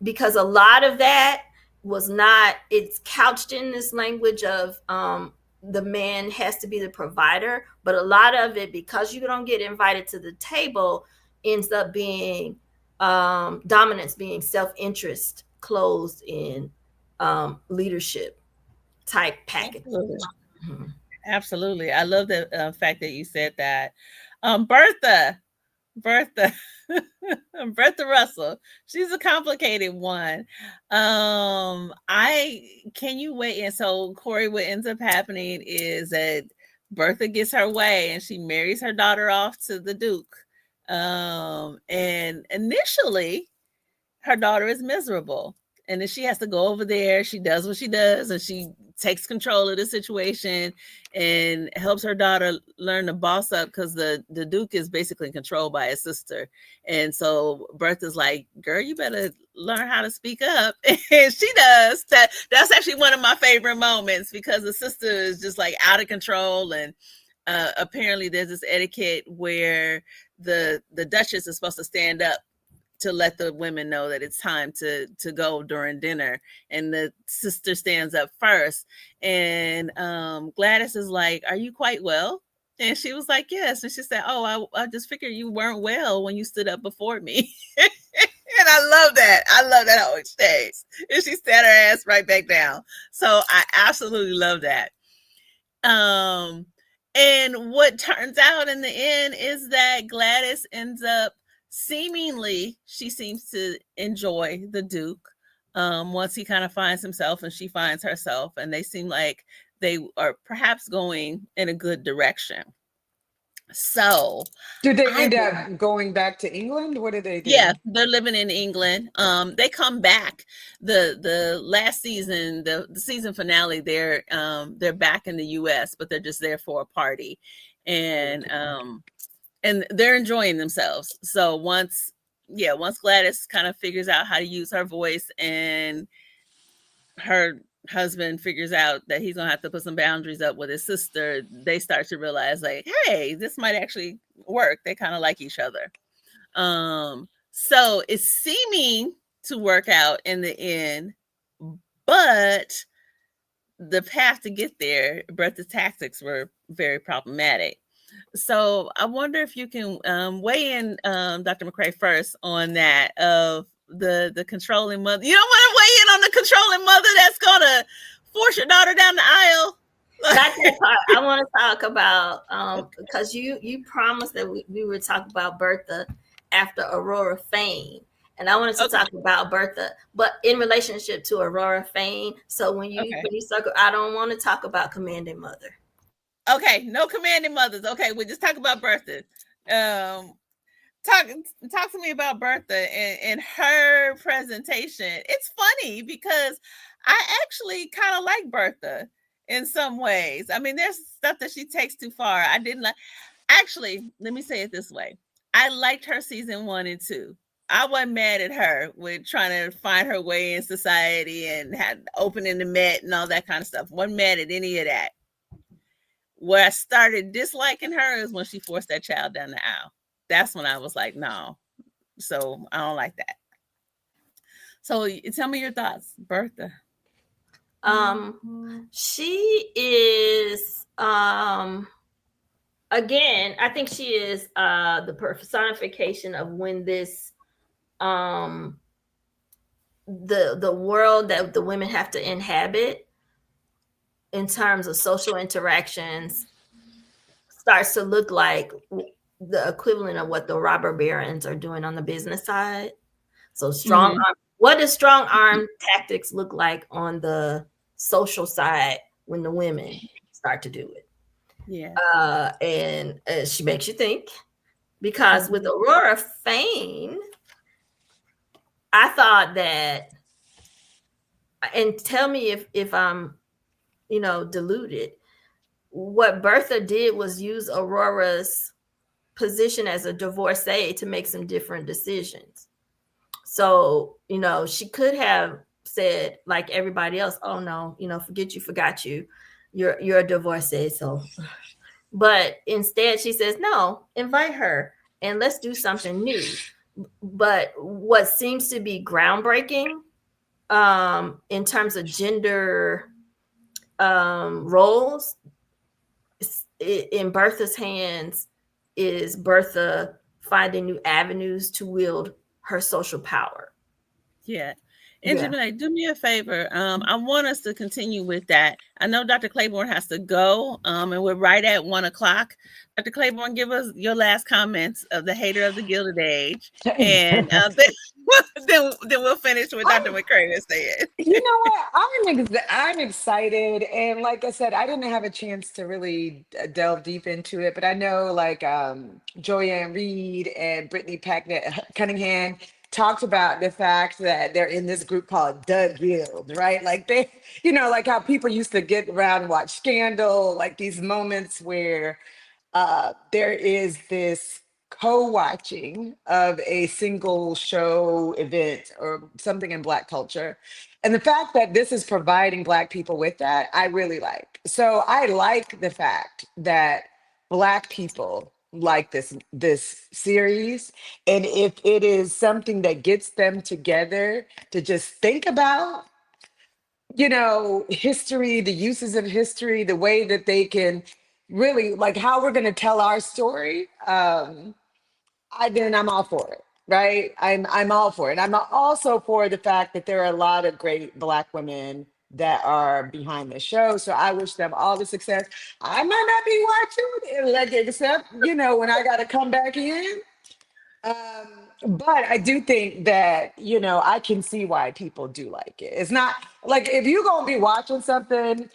Because a lot of that was not, it's couched in this language of the man has to be the provider, but a lot of it, because you don't get invited to the table, ends up being dominance, being self-interest closed in leadership type package. Absolutely. Mm-hmm. Absolutely. I love the fact that you said that. Bertha Bertha Russell. She's a complicated one. Can you wait? And so Corrie, what ends up happening is that Bertha gets her way and she marries her daughter off to the Duke. And initially her daughter is miserable. And then she has to go over there. She does what she does, and she takes control of the situation and helps her daughter learn to boss up, because the Duke is basically controlled by his sister. And so Bertha's like, girl, you better learn how to speak up. And she does. That's actually one of my favorite moments, because the sister is just like out of control. And apparently there's this etiquette where the Duchess is supposed to stand up to let the women know that it's time to go during dinner, and the sister stands up first. And Gladys is like, are you quite well? And she was like, yes. And she said, oh, I just figured you weren't well when you stood up before me. And I love that whole exchange. And she sat her ass right back down. So I absolutely love that. And what turns out in the end is that Gladys ends up, seemingly, she seems to enjoy the Duke once he kind of finds himself and she finds herself, and they seem like they are perhaps going in a good direction. So did they end up going back to England? What did they do? Yeah, they're living in England. They come back the last season, the season finale, they're back in the US, but they're just there for a party. And they're enjoying themselves. So once Gladys kind of figures out how to use her voice, and her husband figures out that he's gonna have to put some boundaries up with his sister, they start to realize, like, hey, this might actually work. They kind of like each other. So it's seeming to work out in the end, but the path to get there, Bertha's tactics were very problematic. So I wonder if you can weigh in, Dr. McCray, first on that, of the controlling mother. You don't want to weigh in on the controlling mother that's going to force your daughter down the aisle? Not that part. I want to talk about, because you promised that we would talk about Bertha after Aurora Fane. And I wanted to talk about Bertha, but in relationship to Aurora Fane. So when you circle, I don't want to talk about Commanding Mother. Okay, no Commanding Mothers. Okay, we'll just talk about Bertha. Talk to me about Bertha and her presentation. It's funny because I actually kind of like Bertha in some ways. I mean, there's stuff that she takes too far. I didn't like. Actually, let me say it this way. I liked her season 1 and 2. I wasn't mad at her with trying to find her way in society and had opening the Met and all that kind of stuff. Wasn't mad at any of that. Where I started disliking her is when she forced that child down the aisle. That's when I was like, no. So I don't like that. So tell me your thoughts, Bertha. She is a again, I think she is the personification of when this the world that the women have to inhabit in terms of social interactions starts to look like the equivalent of what the robber barons are doing on the business side. So strong arm. What does strong arm tactics look like on the social side when the women start to do it? Yeah. And she makes you think, because with Aurora Fane, I thought that, and tell me if I'm, deluded. What Bertha did was use Aurora's position as a divorcee to make some different decisions. So, she could have said, like everybody else, oh no, forgot you. You're a divorcee. So, but instead she says, no, invite her and let's do something new. But what seems to be groundbreaking in terms of gender roles in Bertha's hands is Bertha finding new avenues to wield her social power. Yeah. And Jamila, do me a favor. I want us to continue with that. I know Dr. Claiborne has to go, and we're right at 1:00. Dr. Claiborne, give us your last comments of the hater of the Gilded Age, and then we'll finish with Dr. McCray saying. You know what? I'm excited, and like I said, I didn't have a chance to really delve deep into it, but I know like Joanne Reed and Brittany Cunningham talked about the fact that they're in this group called The Guild, right? Like they, like how people used to get around and watch Scandal, like these moments where there is this co-watching of a single show event or something in Black culture. And the fact that this is providing Black people with that, I really like. So I like the fact that Black people like this series, and if it is something that gets them together to just think about history, the uses of history, the way that they can really like how we're going to tell our story, then I'm all for it, right? I'm all for it. I'm also for the fact that there are a lot of great Black women that are behind the show. So I wish them all the success. I might not be watching, except, when I got to come back in. But I do think that, I can see why people do like it. It's not like if you're going to be watching something,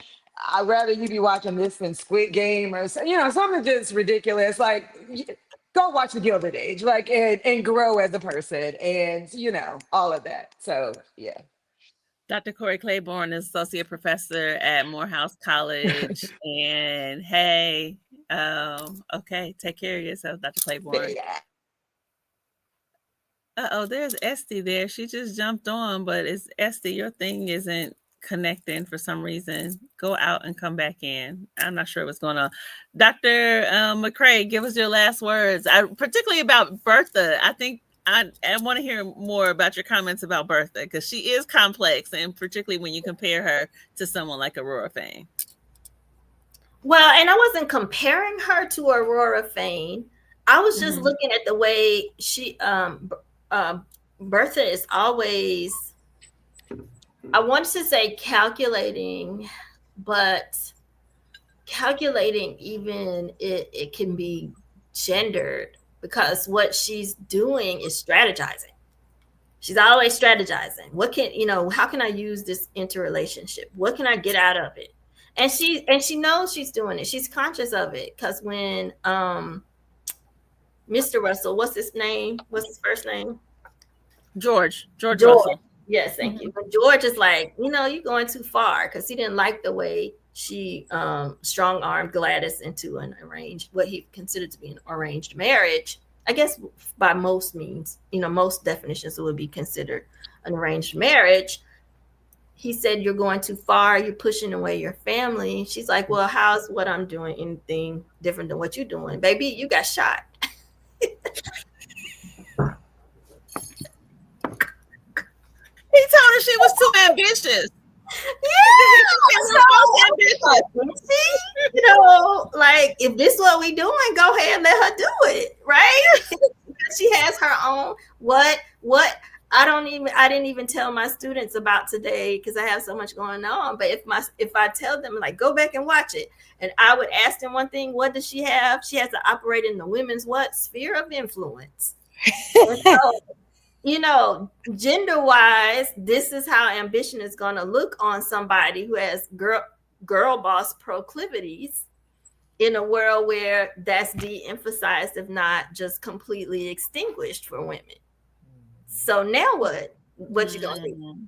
I'd rather you be watching this than Squid Game or, something just ridiculous. Like, go watch The Gilded Age, like, and grow as a person and, all of that. So, yeah. Dr. Corrie Claiborne is associate professor at Morehouse College. And hey, okay, take care of yourself, Dr. Claiborne. Yeah. There's Estee there. She just jumped on, but it's Estee, your thing isn't connecting for some reason. Go out and come back in. I'm not sure what's going on. Dr. McCray, give us your last words, particularly about Bertha. I think I want to hear more about your comments about Bertha, because she is complex, and particularly when you compare her to someone like Aurora Fane. Well, and I wasn't comparing her to Aurora Fane. I was just looking at the way she, Bertha is always, I want to say calculating, but calculating even it can be gendered, because what she's doing is strategizing. She's always strategizing. What can, how can I use this interrelationship? What can I get out of it? And she knows she's doing it. She's conscious of it, because when Mr. Russell, what's his name? What's his first name? George Russell. Yes, thank you. But George is like, you're going too far, because he didn't like the way she strong-armed Gladys into what he considered to be an arranged marriage. I guess by most means, most definitions, it would be considered an arranged marriage. He said, you're going too far. You're pushing away your family. She's like, well, how's what I'm doing anything different than what you're doing? Baby, you got shot. He told her she was too ambitious. Yeah, like if this is what we doing, go ahead and let her do it, right? She has her own what I didn't even tell my students about today because I have so much going on. But if I tell them, like, go back and watch it, and I would ask them one thing, what does she have? She has to operate in the women's what? Sphere of influence. So, gender wise, this is how ambition is going to look on somebody who has girl boss proclivities in a world where that's de-emphasized, if not just completely extinguished for women. So now what you gonna do?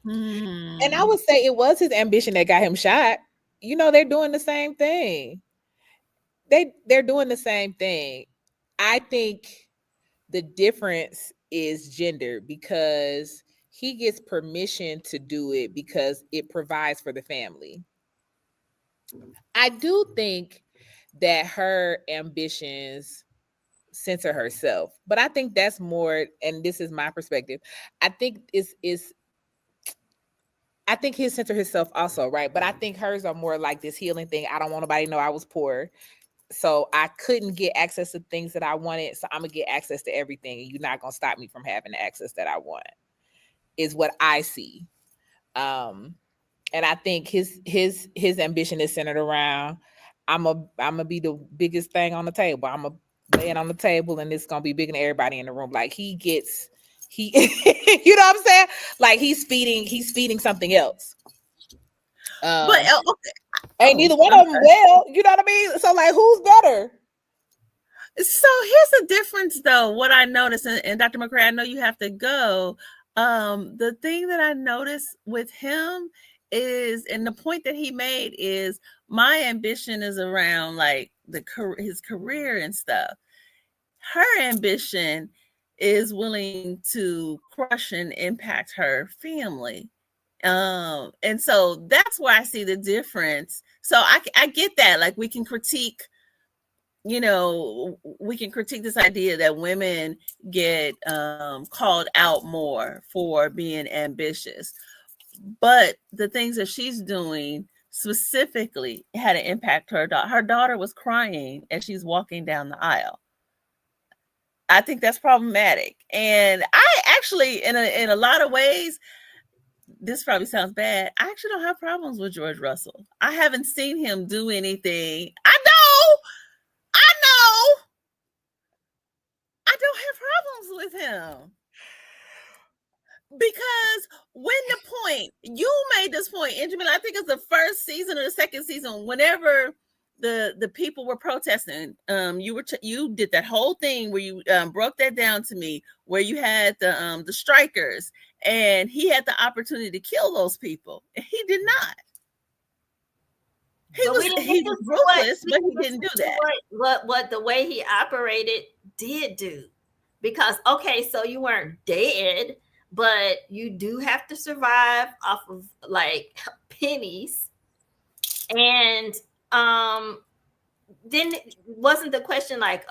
And I would say it was his ambition that got him shot. They're doing the same thing. They're doing the same thing. I think the difference is gender, because he gets permission to do it because it provides for the family. I do think that her ambitions center herself, but I think that's more, and this is my perspective, I think I think he'll center himself also, right? But I think hers are more like this healing thing. I don't want nobody to know I was poor, so I couldn't get access to things that I wanted, so I'm gonna get access to everything, and you're not gonna stop me from having the access that I want, is what I see. And I think his ambition is centered around, I'm a be the biggest thing on the table. I'm a lay it on the table, and it's gonna be bigger than everybody in the room. Like he you know what I'm saying? Like he's feeding something else. But ain't neither one of them well. You know what I mean? So like, who's better? So here's the difference, though. What I noticed, and Dr. McCray, I know you have to go. The thing that I noticed with him is, and the point that he made is, my ambition is around like his career and stuff. Her ambition is willing to crush and impact her family. And so that's where I see the difference. So I get that. Like we can critique this idea that women get called out more for being ambitious. But the things that she's doing specifically had an impact. Her daughter was crying as she's walking down the aisle. I think that's problematic. And I actually, in a lot of ways, this probably sounds bad, I actually don't have problems with George Russell. I haven't seen him do anything. I know. I don't have problems with him. Because when the point, you made this point, Benjamin, I think it's the first season or the second season, whenever the people were protesting, you did that whole thing where you broke that down to me, where you had the strikers, and he had the opportunity to kill those people, and he did not. He was ruthless, but he didn't do that. What the way he operated did do, because okay, so you weren't dead, but you do have to survive off of like pennies, and then wasn't the question like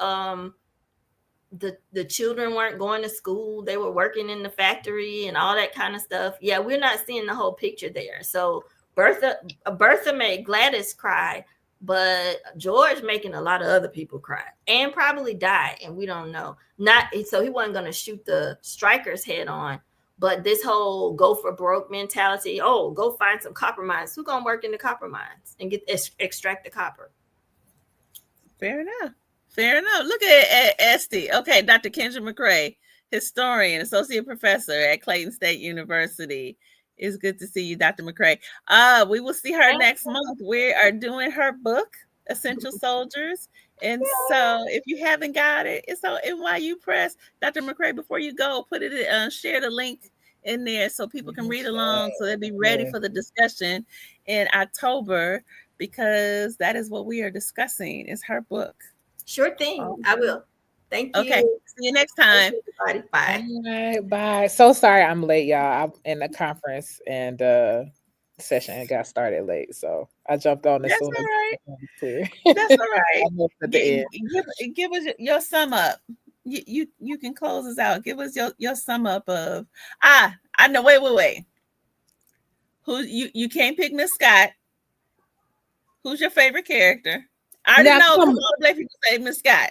the children weren't going to school, they were working in the factory and all that kind of stuff. Yeah, we're not seeing the whole picture there. So Bertha made Gladys cry, but George making a lot of other people cry and probably die, and we don't know. So he wasn't going to shoot the strikers head on, but this whole go for broke mentality, go find some copper mines. Who's going to work in the copper mines and extract the copper? Fair enough. Look at Estee. Okay, Dr. Kenja McCray, historian, associate professor at Clayton State University. It's good to see you, Dr. McCray. We will see her next month. We are doing her book, Essential Soldiers. And so if you haven't got it, it's on NYU Press. Dr. McCray, before you go, put it, share the link in there so people can read along, so they'll be ready for the discussion in October, because that is what we are discussing, is her book. Sure thing. I will. Thank you. Okay. See you next time. Bye. Bye. All right, bye. So sorry I'm late, y'all. I'm in the conference and session got started late, so I jumped on as soon as it was clear. That's all right. Give us your sum up. You can close us out. Give us your sum up of I know. Wait. Who you can't pick Miss Scott. Who's your favorite character? I already know because all the black people say Miss Scott.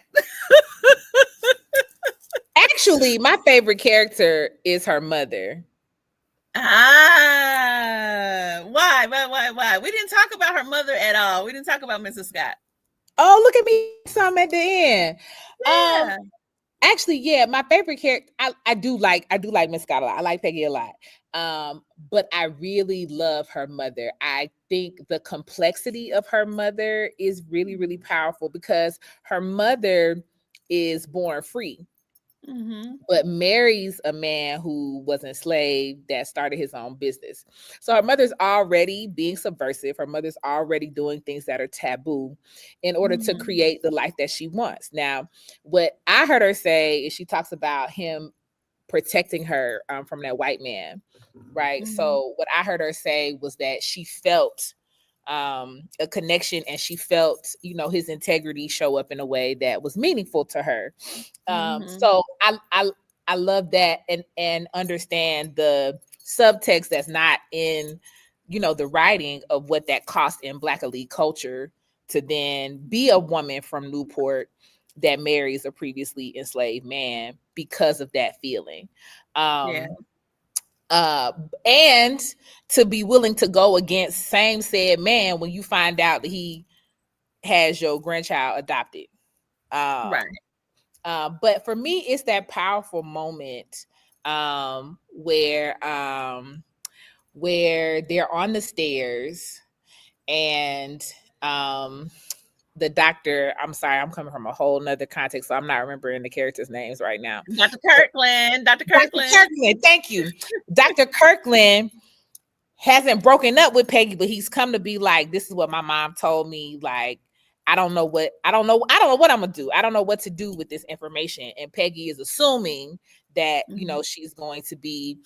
Actually, my favorite character is her mother. Why? We didn't talk about her mother at all. We didn't talk about Mrs. Scott. Oh, look at me, some at the end. Yeah. Actually, yeah, my favorite character, I do like Miss Scott a lot. I like Peggy a lot. But I really love her mother. I think the complexity of her mother is really, really powerful because her mother is born free. Mm-hmm. But marries a man who was enslaved that started his own business. So her mother's already being subversive. Her mother's already doing things that are taboo in order to create the life that she wants. Now, what I heard her say is she talks about him protecting her from that white man, right? So what I heard her say was that she felt a connection and she felt, his integrity show up in a way that was meaningful to her. So I love that and understand the subtext that's not in, the writing of what that cost in Black elite culture to then be a woman from Newport that marries a previously enslaved man because of that feeling. And to be willing to go against same said man when you find out that he has your grandchild adopted. Right. But for me, it's that powerful moment where they're on the stairs and the doctor, I'm sorry, I'm coming from a whole nother context, so I'm not remembering the characters' names right now. Dr. Kirkland. Thank you. Dr. Kirkland hasn't broken up with Peggy, but he's come to be like, this is what my mom told me. Like, I don't know what I'm gonna do. I don't know what to do with this information. And Peggy is assuming that, she's going to be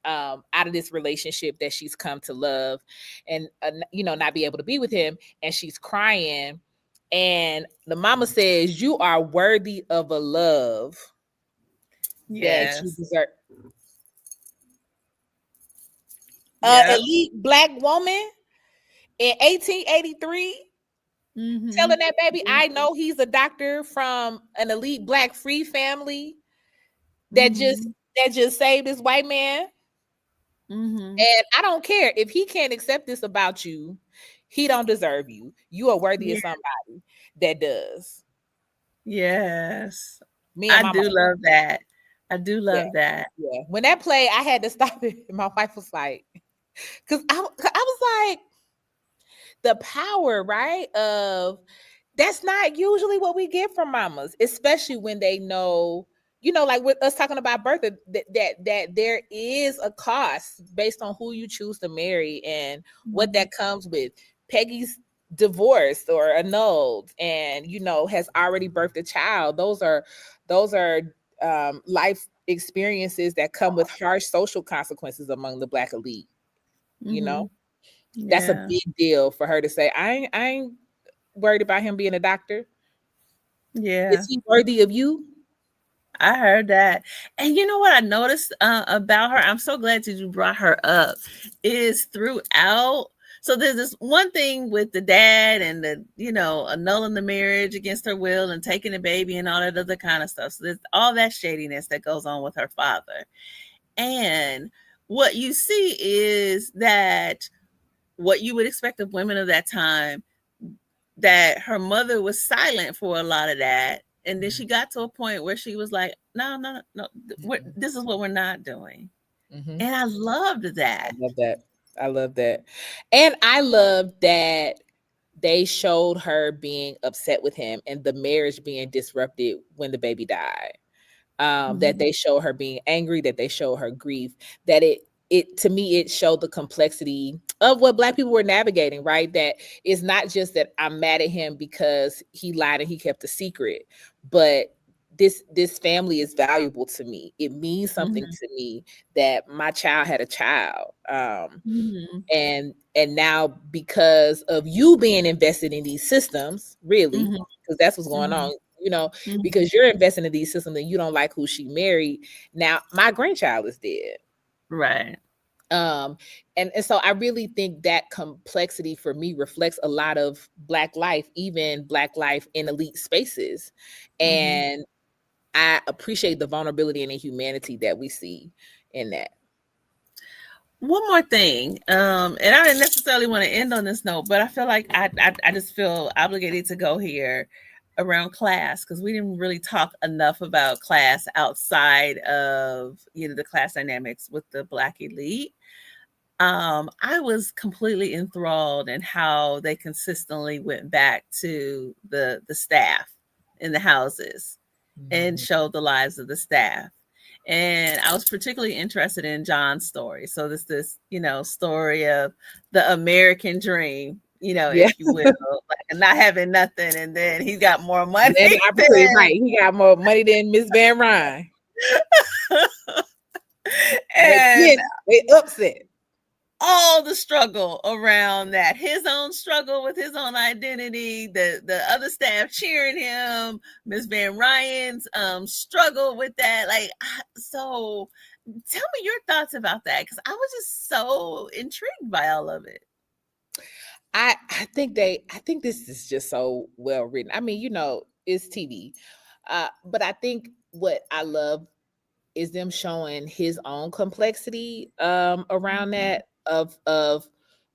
out of this relationship that she's come to love and, not be able to be with him. And she's crying. And the mama says, you are worthy of a love that you deserve. Elite Black woman in 1883 telling that baby, I know he's a doctor from an elite Black free family that just saved this white man. And I don't care if he can't accept this about you. He don't deserve you. You are worthy of somebody that does. Yes. I do love that. I do love that. Yeah. When that played, I had to stop it. My wife was like, because I was like, the power, right? Of that's not usually what we get from mamas, especially when they know, like with us talking about birth, that there is a cost based on who you choose to marry and what that comes with. Peggy's divorced or annulled and, has already birthed a child. Those are life experiences that come with harsh social consequences among the Black elite. That's a big deal for her to say, I ain't worried about him being a doctor. Yeah. Is he worthy of you? I heard that. And you know what I noticed about her? I'm so glad that you brought her up. Is throughout. So there's this one thing with the dad and the, annulling the marriage against her will and taking the baby and all that other kind of stuff. So there's all that shadiness that goes on with her father. And what you see is that what you would expect of women of that time, that her mother was silent for a lot of that. And then she got to a point where she was like, no, this is what we're not doing. And I loved that. I love that. And I love that they showed her being upset with him and the marriage being disrupted when the baby died. That they show her being angry, that they show her grief, that it to me, it showed the complexity of what Black people were navigating, right? That it's not just that I'm mad at him because he lied and he kept a secret, but this family is valuable to me. It means something to me that my child had a child. And now because of you being invested in these systems, really, because that's what's going on, because you're investing in these systems and you don't like who she married. Now my grandchild is dead. Right. And so I really think that complexity for me reflects a lot of Black life, even Black life in elite spaces. And I appreciate the vulnerability and the humanity that we see in that. One more thing, and I didn't necessarily want to end on this note, but I feel like I just feel obligated to go here around class, because we didn't really talk enough about class outside of, you know, the class dynamics with the Black elite. I was completely enthralled in how they consistently went back to the staff in the houses and showed the lives of the staff. And I was particularly interested in John's story. So this, you know, story of the American dream, you know, Yeah. if you will, like not having nothing, and then he got more money. Then the opportunity, right? He got more money than Miss Van Ryn. And they upset. All the struggle around that, his own struggle with his own identity, the other staff cheering him, Miss Van Ryan's struggle with that. Like, so tell me your thoughts about that, because I was just so intrigued by all of it. I think this is just so well written. I mean, you know, it's TV. But I think what I love is them showing his own complexity around that of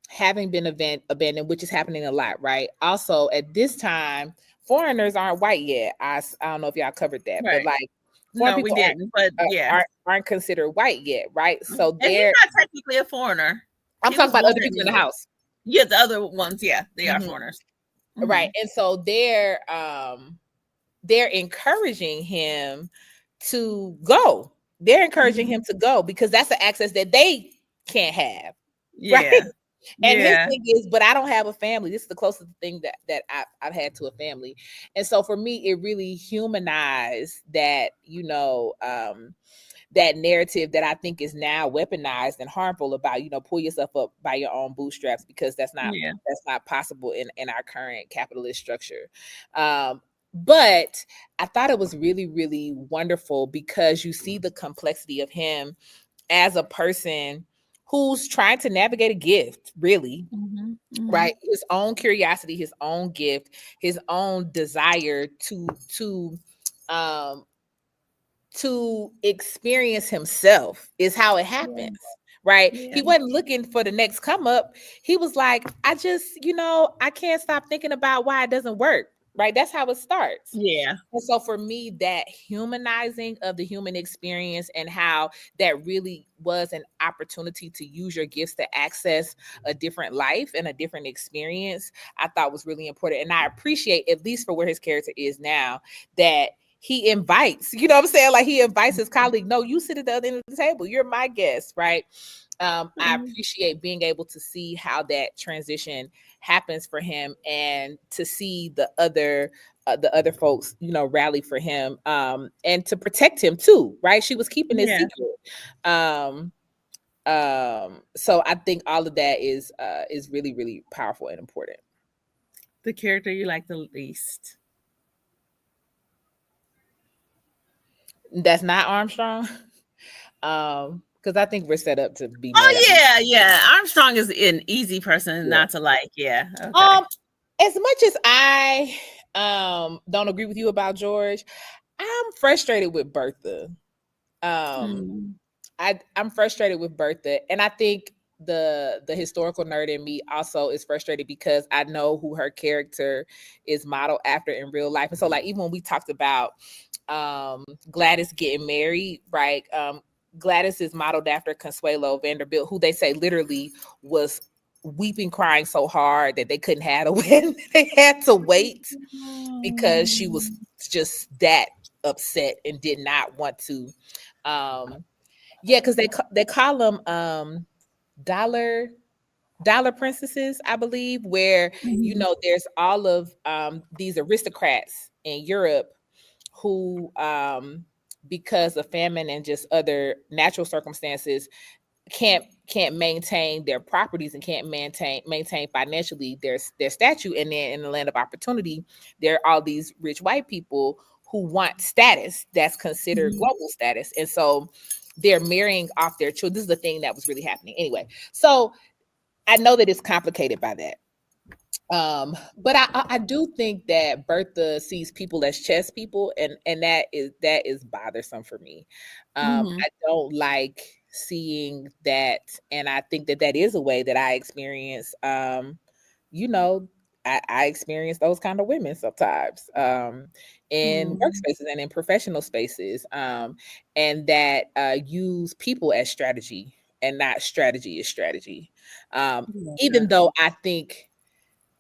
having been abandoned, which is happening a lot, right? Also, at this time, foreigners aren't white yet. I don't know if y'all covered that, Right. but like, no, we didn't. But yeah, aren't considered white yet, right? So and he's not technically a foreigner. I'm talking about other people in the house. Yeah, the other ones, yeah, they are foreigners, right? And so they're encouraging him to go. They're encouraging him to go because that's the access that they can't have. Yeah. Right? And his thing is, but I don't have a family. This is the closest thing that I've had to a family. And so for me, it really humanized that, you know, that narrative that I think is now weaponized and harmful about, you know, pull yourself up by your own bootstraps, because that's not possible in our current capitalist structure. But I thought it was really, really wonderful because you see the complexity of him as a person who's trying to navigate a gift, really, right? His own curiosity, his own gift, his own desire to experience himself is how it happens. Right. Yeah. He wasn't looking for the next come up. He was like, I just, you know, I can't stop thinking about why it doesn't work. Right. That's how it starts. Yeah. And so for me, that humanizing of the human experience and how that really was an opportunity to use your gifts to access a different life and a different experience, I thought was really important. And I appreciate, at least for where his character is now, that he invites, you know what I'm saying? Like he invites his colleague, no, you sit at the other end of the table. You're my guest, right? I appreciate being able to see how that transition happens for him and to see the other folks, you know, rally for him and to protect him too, right? She was keeping his secret. So I think all of that is really, really powerful and important. The character you like the least? That's not Armstrong. Because I think we're set up to be. Yeah. Armstrong is an easy person not to like. Yeah. Okay. As much as I don't agree with you about George, I'm frustrated with Bertha. I'm frustrated with Bertha, and I think the historical nerd in me also is frustrated because I know who her character is modeled after in real life. And so, like, even when we talked about Gladys getting married, right? Gladys is modeled after Consuelo Vanderbilt, who they say literally was weeping, crying so hard that they couldn't have a wedding. They had to wait because she was just that upset and did not want to. Because they call them dollar princesses, I believe, where you know there's all of these aristocrats in Europe who because of famine and just other natural circumstances can't maintain their properties and can't maintain financially their statue. And then in the land of opportunity, there are all these rich white people who want status that's considered global status. And so they're marrying off their children. This is the thing that was really happening. Anyway, so I know that it's complicated by that. But I do think that Bertha sees people as chess people, and that is bothersome for me. I don't like seeing that, and I think that is a way that I experience. You know, I experience those kind of women sometimes in workspaces and in professional spaces, and that use people as strategy and not strategy as strategy. Even though I think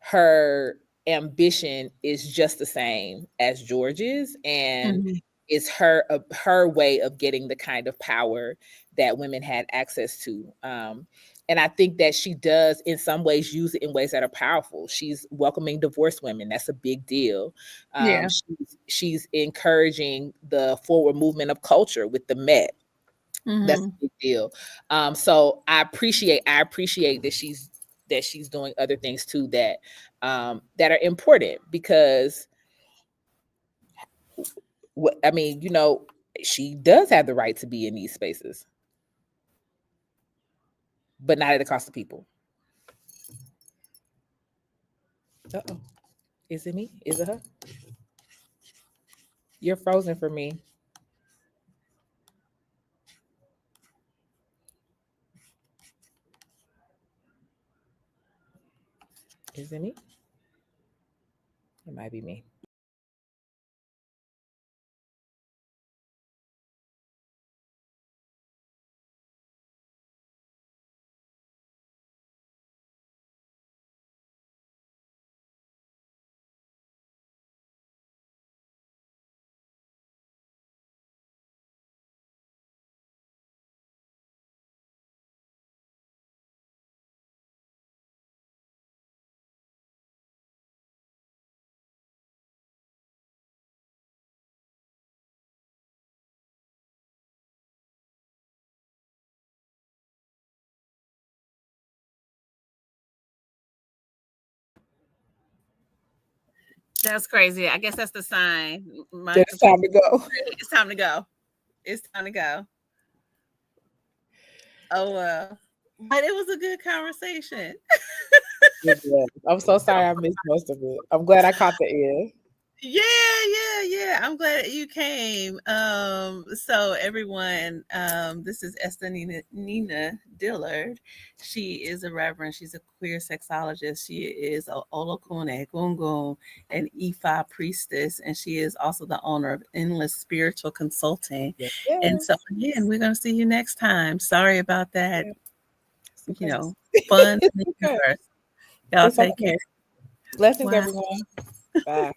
her ambition is just the same as George's, and it's her way of getting the kind of power that women had access to. And I think that she does in some ways use it in ways that are powerful. She's welcoming divorced women. That's a big deal. She's encouraging the forward movement of culture with the Met. That's a big deal. So I appreciate that she's doing other things too that are important, because I mean, you know, she does have the right to be in these spaces, but not at the cost of people. Uh-oh. Is it me? Is it her? You're frozen for me. Is it me? It might be me. That's crazy. I guess that's the sign. It's time to go. It's time to go. It's time to go. Oh well. But it was a good conversation. I'm so sorry I missed most of it. I'm glad I caught the end. Yeah. I'm glad you came. So everyone, this is Estee Nena Dillard. She is a reverend. She's a queer sexologist. She is a Olokun, a Gungun, an Ifa priestess, and she is also the owner of Endless Spiritual Consulting. Yes. And so again, we're gonna see you next time. Sorry about that. You know, fun. Y'all take care. Blessings, everyone. Bye.